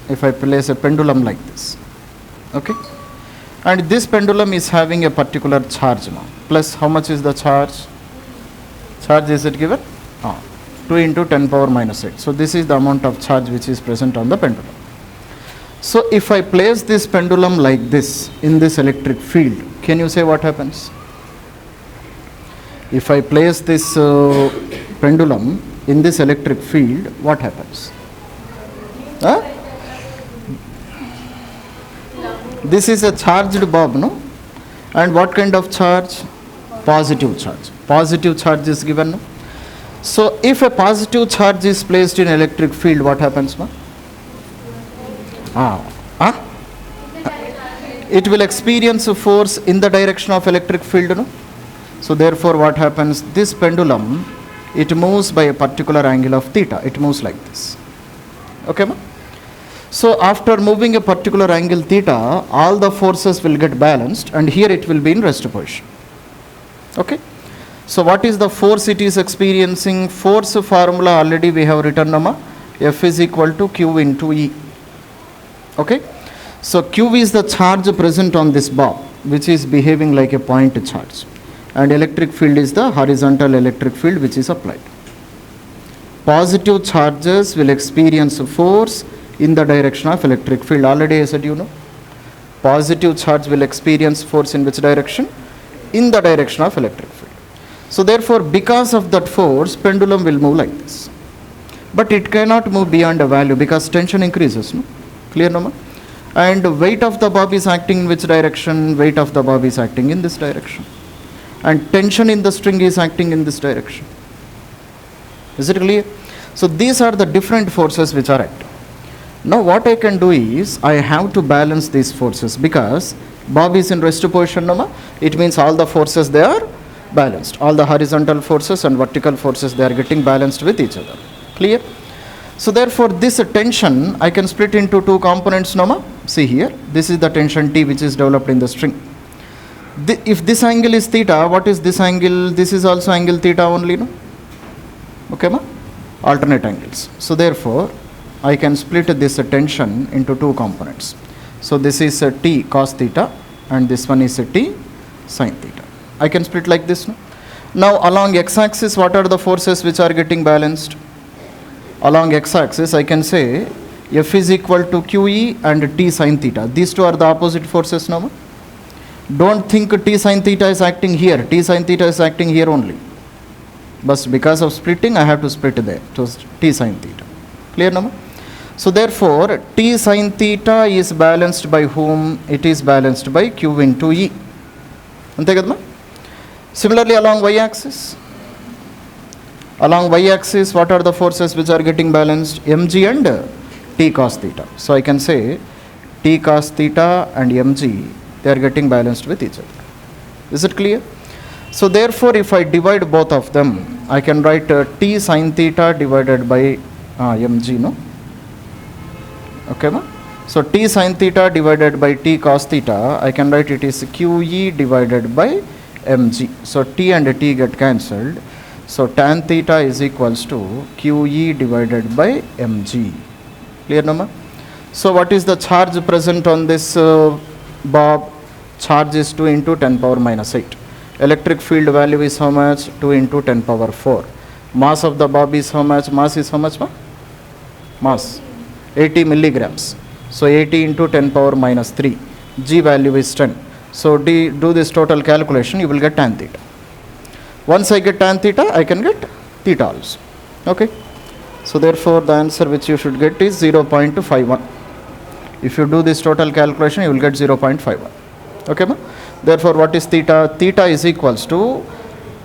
if I place a pendulum like this, okay, and this pendulum is having a particular charge now, plus how much is the charge? Charge is it given? 2 into 10 power minus 8. So this is the amount of charge which is present on the pendulum. So if I place this pendulum like this in this electric field, can you say what happens? If I place this pendulum in this electric field, what happens? This is a charged bob, no? And what kind of charge? Positive charge. Positive charge is given, no? So if a positive charge is placed in electric field, what happens, ma? It will experience a force in the direction of electric field, no? So therefore what happens? This pendulum, it moves by a particular angle of theta. It moves like this. Okay, ma? So after moving a particular angle theta, all the forces will get balanced and here it will be in rest position. Okay. So what is the force it is experiencing? Force formula already we have written, nama. F is equal to Q into E. Okay. So Q is the charge present on this bob which is behaving like a point charge, and electric field is the horizontal electric field which is applied. Positive charges will experience force in the direction of electric field. Already I said, you know, positive charge will experience force in which direction? In the direction of electric field. So therefore because of that force, pendulum will move like this. But it cannot move beyond a value because tension increases, no? Clear, no, ma? And weight of the bob is acting in which direction? Weight of the bob is acting in this direction. And tension in the string is acting in this direction. Is it clear? So these are the different forces which are acting. Now what I can do is, I have to balance these forces because bob is in rest position, no, ma? It means all the forces they are balanced. All the horizontal forces and vertical forces they are getting balanced with each other. Clear? So therefore this tension I can split into two components, no, ma? See here, this is the tension T which is developed in the string. If this angle is theta, what is this angle? This is also angle theta only, no? Okay, ma? Alternate angles. So therefore I can split this tension into two components. So this is T cos theta and this one is T sin theta. I can split like this, no? Now along x-axis what are the forces which are getting balanced? Along x-axis I can say F is equal to QE and T sin theta. These two are the opposite forces, no? Don't think t sin theta is acting here. T sin theta is acting here only. But because of splitting, I have to split there. So t sin theta. Clear now? So therefore, t sin theta is balanced by whom? It is balanced by q into E. Ante kadma? Similarly, along y-axis. Along y-axis, what are the forces which are getting balanced? Mg and t cos theta. So I can say t cos theta and mg, they are getting balanced with each other. Is it clear? So therefore, if I divide both of them, I can write t sin theta divided by mg, no? Okay, ma? So t sin theta divided by t cos theta, I can write it is qe divided by mg. So t and t get cancelled. So tan theta is equals to qe divided by mg. Clear, no, ma? So what is the charge present on this bob? Charge is 2 into 10 power minus 8. Electric field value is how much? 2 into 10 power 4. Mass of the bob is how much? Mass is how much, ma? Mass 80 milligrams. So 80 into 10 power minus 3. G value is 10. So do this total calculation, you will get tan theta. Once I get tan theta, I can get theta also. Okay. So therefore, the answer which you should get is 0.51. If you do this total calculation, you will get 0.51. Okay, ma? Therefore, what is theta? Theta is equals to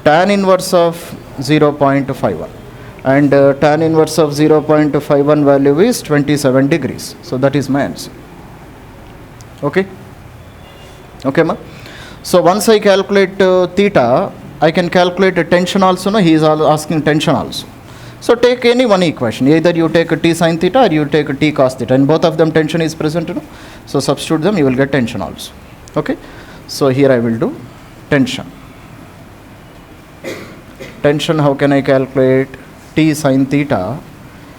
tan inverse of 0.51. And tan inverse of 0.51 value is 27 degrees. So that is my answer. Okay. Okay, ma? So once I calculate theta, I can calculate a tension also. No, he is asking tension also. So take any one equation. Either you take a t sin theta or you take a t cos theta. In both of them tension is present. No? So substitute them, you will get tension also. Okay. So here I will do tension. Tension, how can I calculate? T sin theta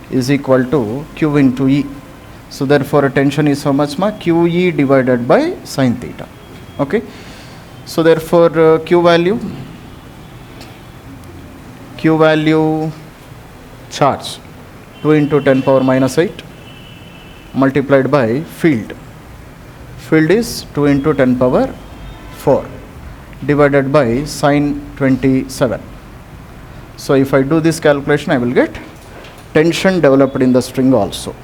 is equal to q into E. So therefore tension is how much, ma? QE divided by sin theta. Okay. So therefore Q value charge 2 into 10 power minus 8 multiplied by field. Field is 2 into 10 power 4 divided by sin 27. So if I do this calculation, I will get tension developed in the string also.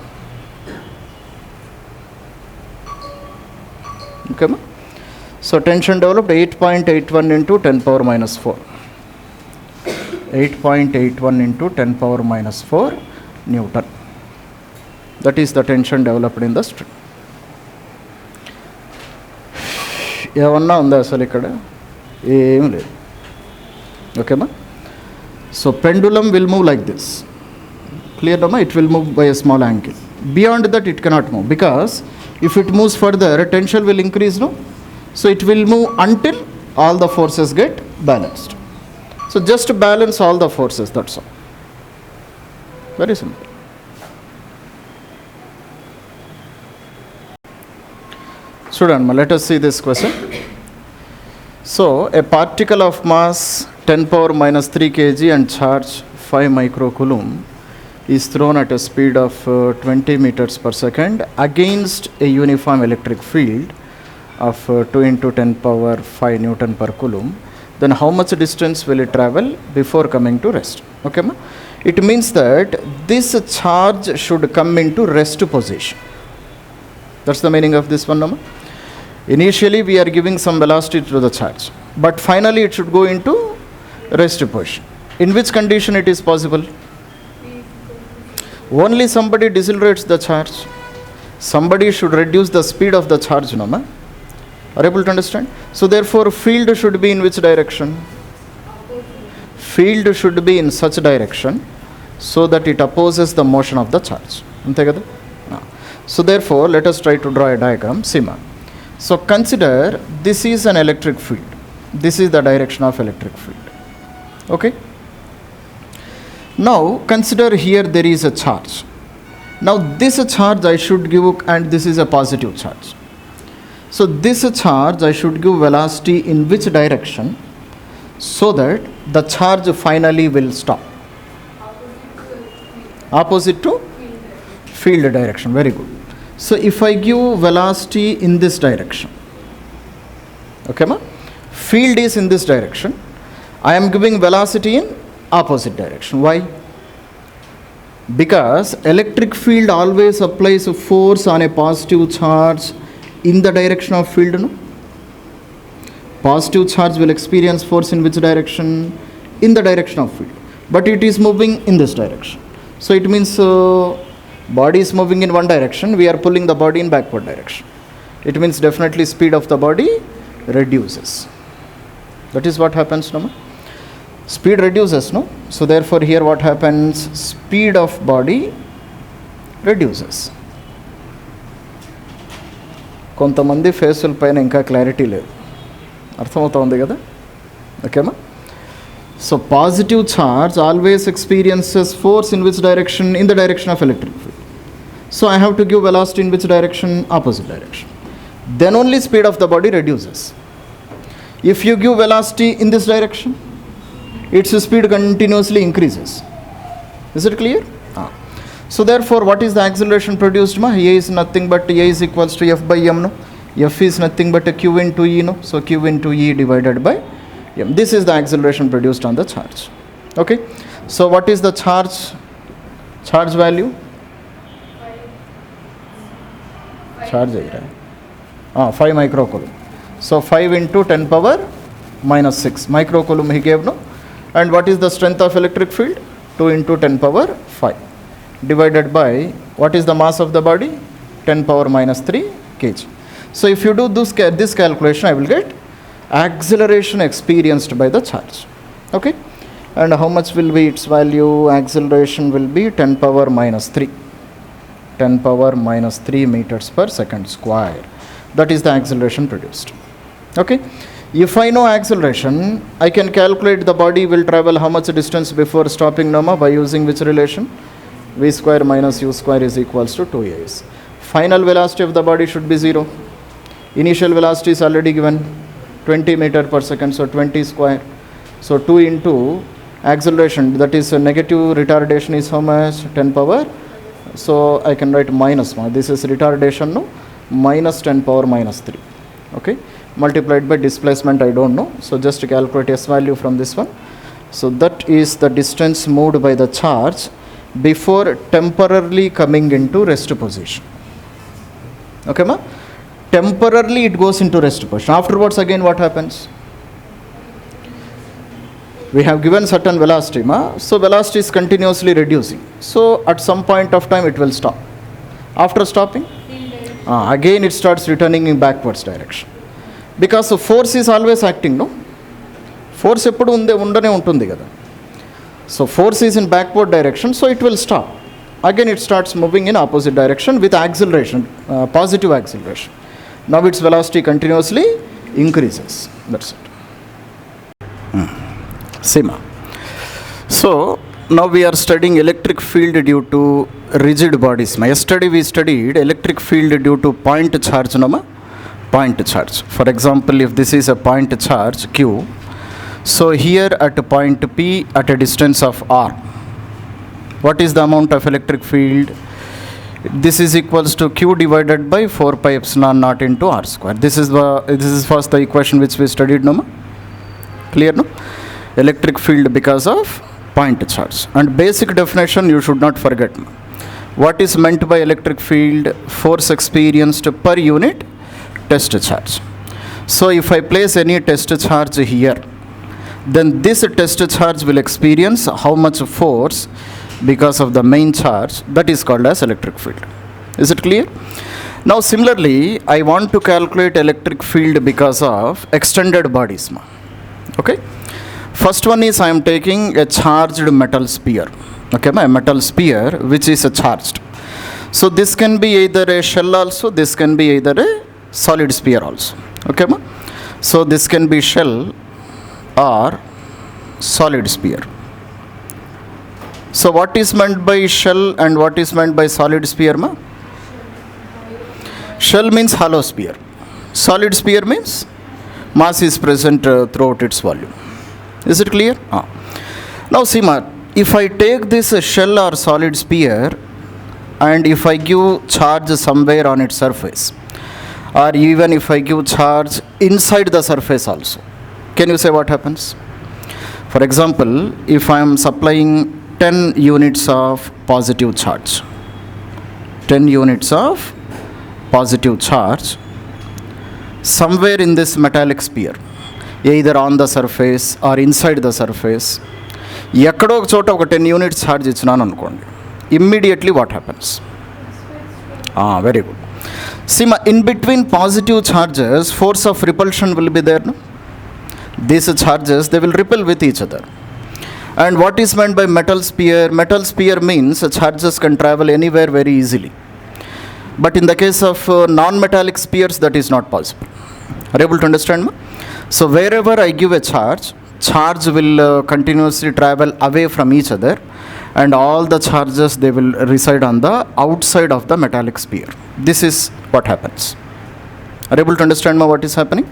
Okay, ma? So tension developed 8.81 into 10 power minus 4. 8.81 into 10 power minus 4 Newton. That is the tension developed in the string. ఏమన్నా ఉందా అసలు ఇక్కడ? ఏం లేదు. ఓకేమా? So pendulum will move like this. Clear, Rama? It will move by a small angle. Beyond that it cannot move, because if it moves further, tension will increase, no? So it will move until all the forces get balanced. So just balance all the forces, that's all. Very simple. Student, let us see this question. So a particle of mass 10 power minus 3 kg and charge 5 microcoulomb is thrown at a speed of 20 meters per second against a uniform electric field of 2 into 10 power 5 Newton per coulomb. Then how much distance will it travel before coming to rest? Okay, ma? It means that this charge should come into rest position. That's the meaning of this one, no, ma? Initially we are giving some velocity to the charge, but finally it should go into rest position. In which condition it is possible? Only somebody decelerates the charge. Somebody should reduce the speed of the charge, no, ma? Are able to understand? So therefore field should be in which direction? Field should be in such direction so that it opposes the motion of the charge. So therefore let us try to draw a diagram. Sima. So consider this is an electric field. This is the direction of electric field. Okay. Now consider here there is a charge. Now this charge I should give, and this is a positive charge. So this charge I should give velocity in which direction so that the charge finally will stop? Opposite to field direction. Very good. So if I give velocity in this direction, Okay, ma? Field is in this direction. I am giving velocity in opposite direction. Why? Because electric field always applies a force on a positive charge in the direction of field. No? Positive charge will experience force in which direction? In the direction of field. But it is moving in this direction. So it means body is moving in one direction. We are pulling the body in backward direction. It means definitely speed of the body reduces. That is what happens, no? Speed reduces, no? So therefore here what happens? Speed of body reduces. కొంతమంది ఫేసుల పైన ఇంకా clarity లేదు, అర్థమవుతోంది కదా? ఓకేమా? So positive charge always experiences force in which direction? In the direction of electric field. So I have to give velocity in which direction? Opposite direction. Then only speed of the body reduces. If you give velocity in this direction, its speed continuously increases. Is it clear? So therefore, what is the acceleration produced? A is nothing but A is equals to F by M. No? F is nothing but a Q into E. No? So Q into E divided by M. This is the acceleration produced on the charge. Okay. So what is the charge value? Charge area. 5 microcoulomb. So 5 into 10 power minus 6 microcoulomb he gave, no? And what is the strength of electric field? 2 into 10 power 5 divided by what is the mass of the body? 10 power minus 3 kg. So if you do this calculation, I will get acceleration experienced by the charge. Okay? And how much will be its value? Acceleration will be 10 power minus 3. 10 power minus 3 meters per second square. That is the acceleration produced. Okay. If I know acceleration, I can calculate the body will travel how much distance before stopping, Nama, by using which relation? V square minus U square is equals to 2As. Final velocity of the body should be 0. Initial velocity is already given 20 meter per second, so 20 square. So 2 into acceleration, that is negative retardation is how much? 10 power. So I can write minus. This is retardation, no? Minus 10 power minus 3. Okay, multiplied by displacement, I don't know, so just calculate S value from this one. So that is the distance moved by the charge before temporarily coming into rest position. Okay, ma? Temporarily it goes into rest position. Afterwards again what happens? We have given certain velocity, ma? So velocity is continuously reducing. So at some point of time it will stop. After stopping, again it starts returning in backwards direction. Because force is always acting, no? Force eppudu undane untundi kada. So force is in backward direction, so it will stop. Again it starts moving in opposite direction with acceleration, positive acceleration. Now its velocity continuously increases. That's it. Sima. So now we are studying electric field due to rigid bodies. Yesterday we studied electric field due to point charge, no? Point charge. For example, if this is a point charge Q, so here at point P at a distance of R, what is the amount of electric field? This is equals to Q divided by 4 pi epsilon naught into R square. This is first the equation which we studied, no? Clear, no? Electric field because of point charge. And basic definition you should not forget. What is meant by electric field? Force experienced per unit test charge. So if I place any test charge here, then this test charge will experience how much force because of the main charge. That is called as electric field. Is it clear? Now similarly, I want to calculate electric field because of extended bodies. Okay. First one is I am taking a charged metal sphere. Okay, a metal sphere which is charged. So this can be either a shell also, this can be either a solid sphere also. Okay, ma? So this can be shell or solid sphere. So what is meant by shell and what is meant by solid sphere, ma? Shell means hollow sphere. Solid sphere means mass is present throughout its volume. Is it clear? Now see, ma, if I take this shell or solid sphere and if I give charge somewhere on its surface, or even if I give charge inside the surface also, can you say what happens? For example, if I am supplying 10 units of positive charge, 10 units of positive charge somewhere in this metallic sphere, either on the surface or inside the surface, ఎక్కడో ఒక చోట ఒక 10 units charge ఇచ్చినాను అనుకోండి, immediately what happens? Very good. See, in between positive charges, force of repulsion will be there. No? These charges, they will repel with each other. And what is meant by metal sphere? Metal sphere means charges can travel anywhere very easily. But in the case of non-metallic spheres, that is not possible. Are you able to understand? So wherever I give a charge will continuously travel away from each other, and all the charges, they will reside on the outside of the metallic sphere. This is what happens. Are you able to understand what is happening?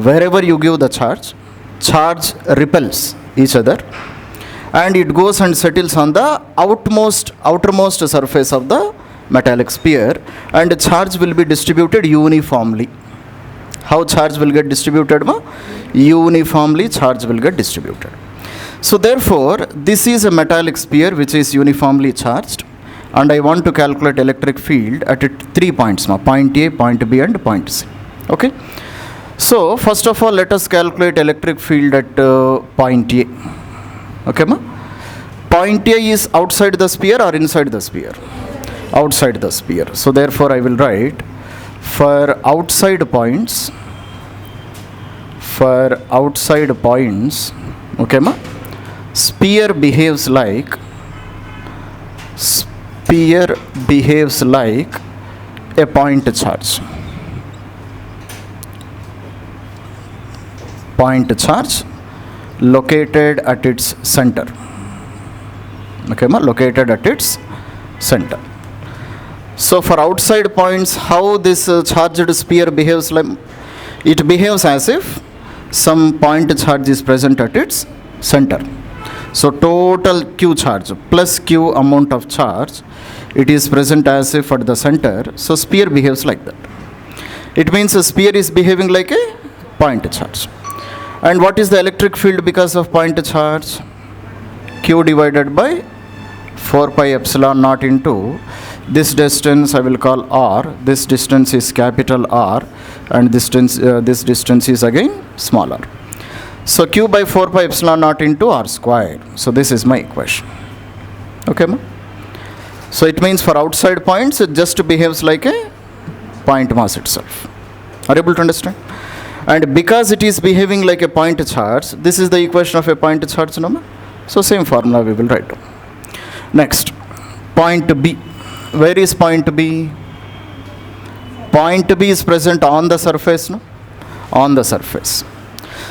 Wherever you give the charge repels each other, and it goes and settles on the outermost surface of the metallic sphere, and the charge will be distributed uniformly. How charge will get distributed? Uniformly charge will get distributed. So therefore, this is a metallic sphere which is uniformly charged, and I want to calculate electric field at 3 points now, point A, point B and point C. Okay. So first of all, let us calculate electric field at point A. Okay, ma? Point A is outside the sphere or inside the sphere? Outside the sphere. So therefore I will write for outside points, okay ma, sphere behaves like a point charge. Point charge located at its center. Okay ma, located at its center. So for outside points, how this charged sphere behaves like? It behaves as if some point charge is present at its center. So total Q charge plus Q amount of charge, it is present as if at the center. So sphere behaves like that. It means a sphere is behaving like a point charge. And what is the electric field because of point charge? Q divided by 4 pi epsilon naught into this distance I will call R. This distance is capital R, and this distance is again small r. So Q by 4 pi epsilon naught into R square. So this is my equation. Okay ma? So it means for outside points, it just behaves like a point mass itself. Are you able to understand? And because it is behaving like a point charge, this is the equation of a point charge, no ma? So same formula we will write down. Next, point B. Where is point B? Point B is present on the surface, no? On the surface.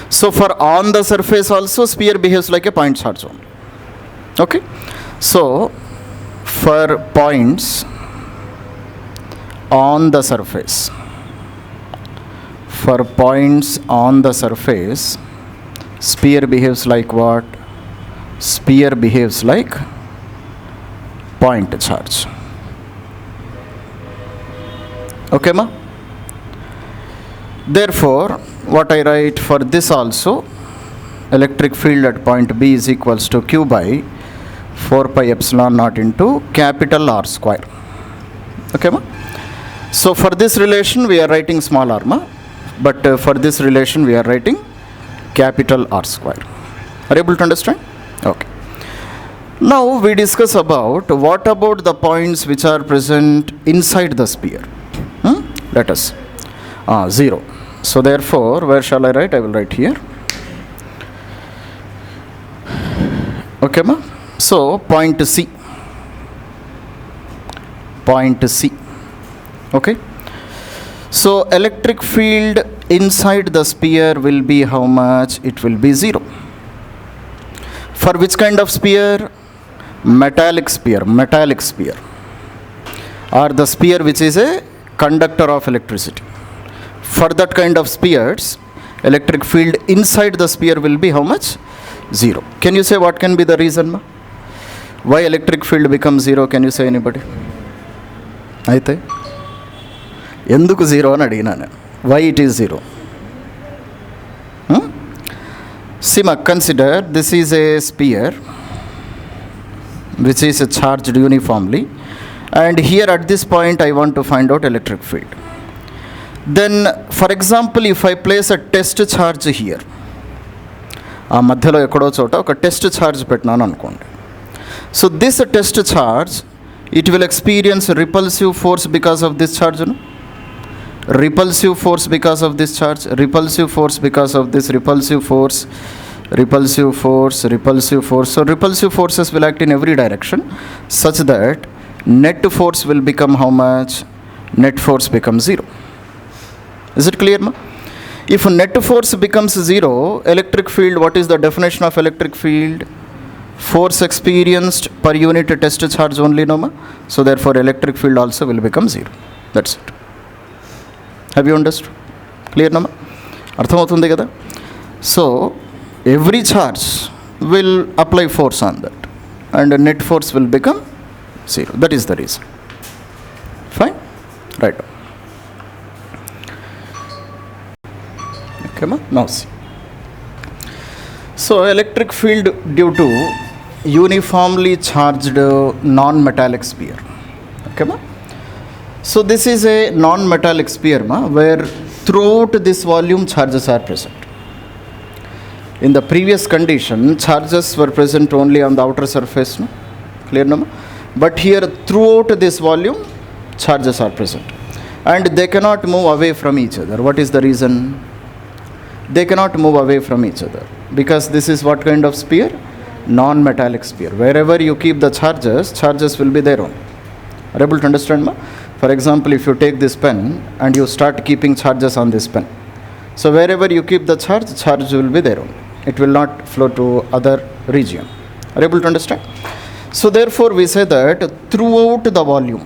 So for on the surface also, sphere behaves like a point charge only. Okay. So for points on the surface, sphere behaves like what? Sphere behaves like point charge. Okay ma? Therefore, what I write for this also, electric field at point B is equals to Q by 4 pi epsilon naught into capital R square. Okay ma? So for this relation we are writing small r ma, but for this relation we are writing capital R square. Are you able to understand? Okay. Now we discuss about what about the points which are present inside the sphere. Let us 0. So therefore, where shall I write? I will write here. Okay ma? So point C. Okay. So electric field inside the sphere will be how much? It will be 0. For which kind of sphere? Metallic sphere. Or the sphere which is a conductor of electricity. For that kind of spheres, electric field inside the sphere will be how much? 0. Can you say what can be the reason ma? Why electric field becomes 0? Can you say anybody? Aithe? ఎందుకు zero అని అడిగినాను. Why it is zero? Sima, consider this is a sphere which is charged uniformly, and here at this point I want to find out electric field. Then for example, if I place a test charge here, ఆ మధ్యలో ఎక్కడో చోట ఒక test charge పెట్టినాను అనుకోండి. So this test charge, it will experience repulsive force because of this charge, no? Repulsive force because of this charge, repulsive force because of this, repulsive force, repulsive force, repulsive force. So repulsive forces will act in every direction such that net force will become how much? Net force becomes zero. Is it clear, ma? If net force becomes zero, electric field, what is the definition of electric field? Force experienced per unit test charge only, no, ma? So therefore electric field also will become zero. That's it. Have you understood? Clear, no, ma? అర్థమవుతుంది కదా? So every charge will apply force on that, and net force will become zero. That is the reason. Fine? Right. Okay, ma? Now see. So electric field due to uniformly charged non-metallic sphere. Okay, ma? So this is a non-metallic sphere, ma, where throughout this volume charges are present. In the previous condition, charges were present only on the outer surface, no? Clear, no? But here throughout this volume, charges are present, and they cannot move away from each other. What is the reason? They cannot move away from each other because this is what kind of sphere? Non-metallic sphere. Wherever you keep the charges, charges will be there only. Are able to understand, ma? For example, if you take this pen and you start keeping charges on this pen, so wherever you keep the charge, charge will be there only. It will not flow to other region. Are able to understand? So therefore we say that throughout the volume,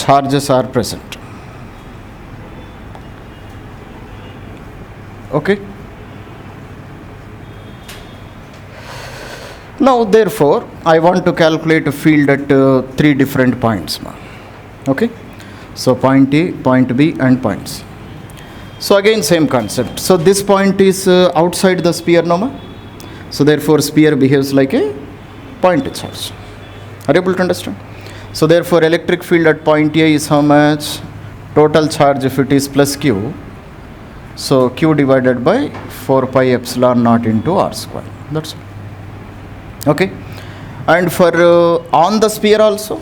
charges are present. Okay? Now therefore I want to calculate a field at 3 different points. Okay? So point A, point B and point C. So again same concept. So this point is outside the sphere, no, ma? So therefore sphere behaves like a point charge. Are you able to understand? So therefore electric field at point A is how much? Total charge if it is plus Q. So Q divided by 4 pi epsilon naught into R square. That's all. Okay? And for on the sphere also,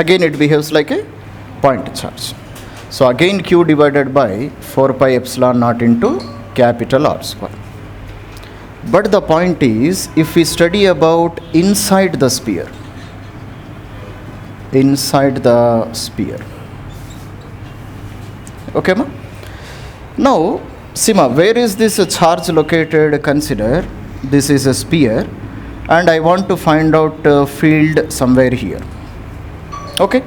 again it behaves like a point charge. So again Q divided by 4 pi epsilon naught into capital R square. But the point is, if we study about inside the sphere, okay, ma? Now Sima, where is this charge located? Consider this is a sphere and I want to find out field somewhere here. Okay?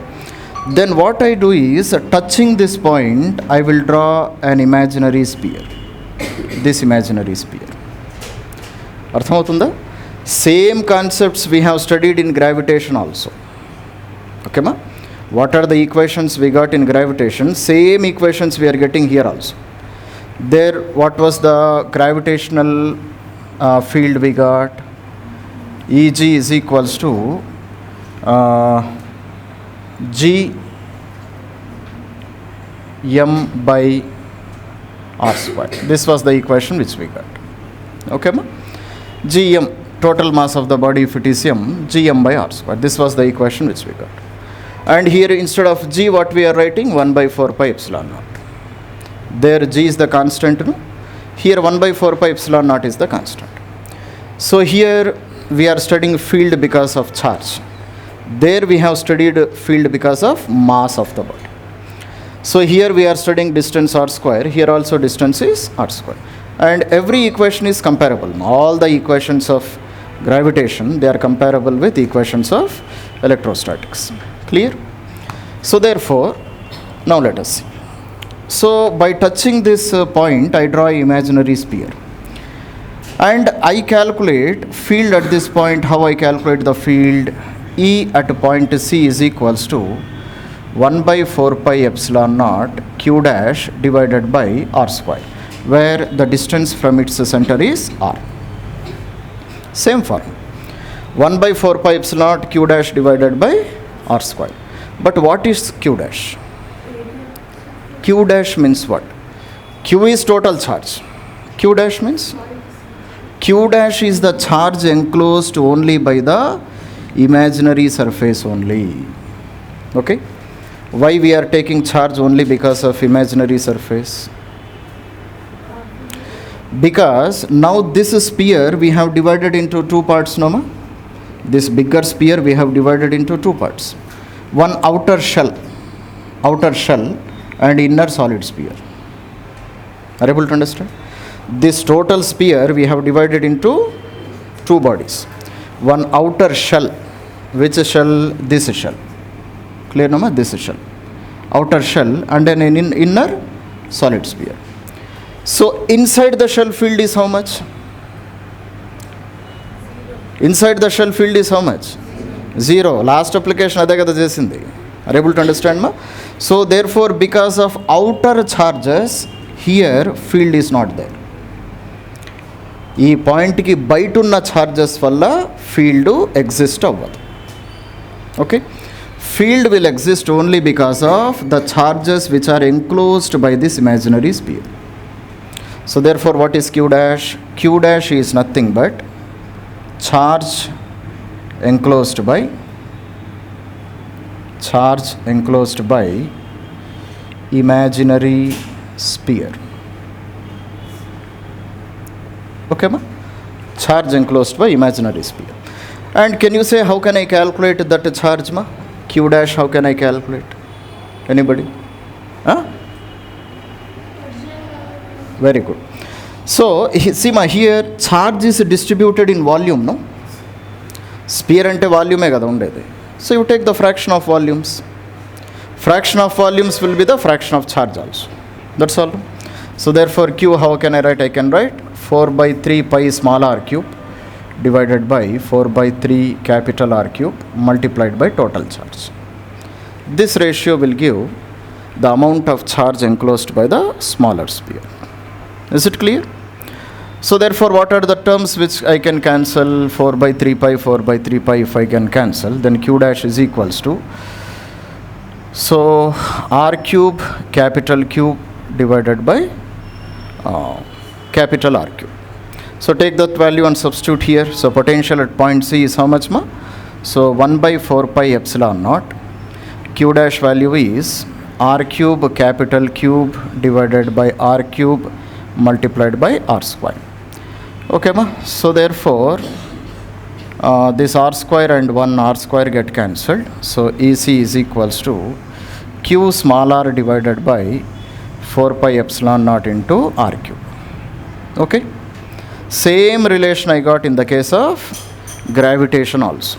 Then what I do is, touching this point, I will draw an imaginary sphere. This imaginary sphere. Arthamatunda? Same concepts we have studied in gravitation also. Okay, ma? What are the equations we got in gravitation? Same equations we are getting here also. There, what was the gravitational field we got? Eg is equals to G m by R square. This was the equation which we got. Okay, ma? Gm, total mass of the body if it is m, Gm by R square. This was the equation which we got. And here instead of G, what we are writing? 1 by 4 pi epsilon naught. There G is the constant, no? Here 1 by 4 pi epsilon naught is the constant. So here we are studying field because of charge. There we have studied field because of mass of the body. So here we are studying distance R square. Here also distance is R square. And every equation is comparable. All the equations of gravitation, they are comparable with equations of electrostatics. Clear? So therefore, now let us see. So by touching this point, I draw an imaginary sphere. And I calculate field at this point. How I calculate the field? E at point C is equals to 1 by 4 pi epsilon naught q dash divided by r square, where the distance from its center is r. Same form. 1 by 4 pi epsilon naught q dash divided by r square. But what is q dash? Q dash means what? Q is total charge. Q dash means? Q dash is the charge enclosed only by the imaginary surface only. Okay? Why we are taking charge only because of imaginary surface? Because now this sphere we have divided into two parts, no ma? This bigger sphere we have divided into two parts. One outer shell and inner solid sphere. Are you able to understand? This total sphere we have divided into two bodies. One outer shell. Which shell? This shell. Clear, no ma? This shell. Outer shell and an inner solid sphere. So inside the shell field is how much? Inside the shell field is how much? 0. Last application ade kada chesindi. Are you able to understand ma? So therefore, because of outer charges, here field is not there. ఈ పాయింట్కి బయట ఉన్న charges వల్ల field exist అవ్వదు. Okay, field will exist only because of the charges which are enclosed by this imaginary sphere. So therefore what is Q dash? Q dash is nothing but charge enclosed by imaginary sphere. Okay ma? Charge enclosed by imaginary sphere. And can you say how can I calculate that charge ma? Q dash, how can I calculate? Anybody? Huh? Very good. So see ma, here charge is distributed in volume, no? Sphere ante volume kada undedi. So you take the fraction of volumes. Fraction of volumes will be the fraction of charge also. That's all. So therefore Q, how can I write? I can write 4 by 3 pi small r cube divided by 4 by 3 capital R cube multiplied by total charge. This ratio will give the amount of charge enclosed by the smaller sphere. Is it clear? So therefore, what are the terms which I can cancel? 4 by 3 pi, 4 by 3 pi if I can cancel, then Q dash is equals to, so R cube capital Q divided by capital R cube. So take that value and substitute here. So potential at point C is how much ma? So 1 by 4 pi epsilon naught. Q dash value is R cube capital cube divided by R cube multiplied by R square. Okay ma? So therefore this R square and 1 R square get cancelled. So EC is equals to Q small r divided by 4 pi epsilon naught into R cube. Okay? Same relation I got in the case of gravitation also.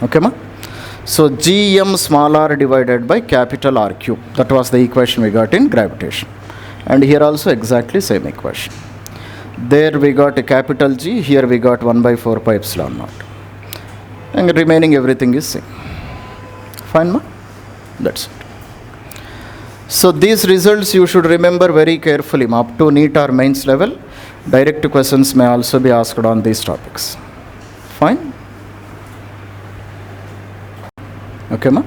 Okay ma? So Gm small r divided by capital R cube. That was the equation we got in gravitation. And here also exactly same equation. There we got a capital G, here we got 1 by 4 pi epsilon naught. And remaining everything is same. Fine ma? That's it. So these results you should remember very carefully ma. Up to NEET or mains level, direct questions may also be asked on these topics. Fine? Okay ma?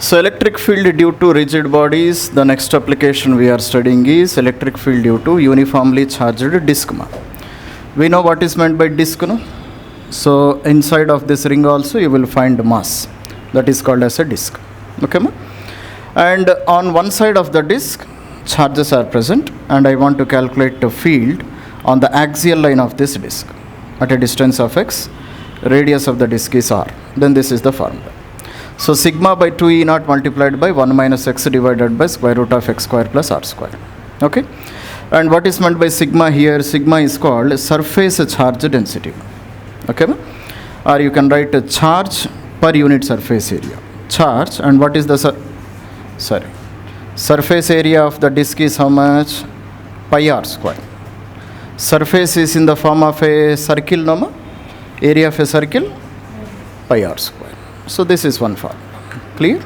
So electric field due to rigid bodies, the next application we are studying is electric field due to uniformly charged disk. We know what is meant by disk, no? So inside of this ring also you will find mass, that is called as a disk. Okay ma? And on one side of the disk charges are present, and I want to calculate the field on the axial line of this disk at a distance of x, radius of the disk is r. Then this is the formula. So sigma by 2 E naught multiplied by 1 minus x divided by square root of x square plus r square. Okay? And what is meant by sigma here? Sigma is called surface charge density. Okay? Or you can write a charge per unit surface area. Charge, and what is the surface area of the disk is how much? Pi r square. surface is in the form of a circle, no ma? Area of a circle pi r square. So this is one formula. Clear?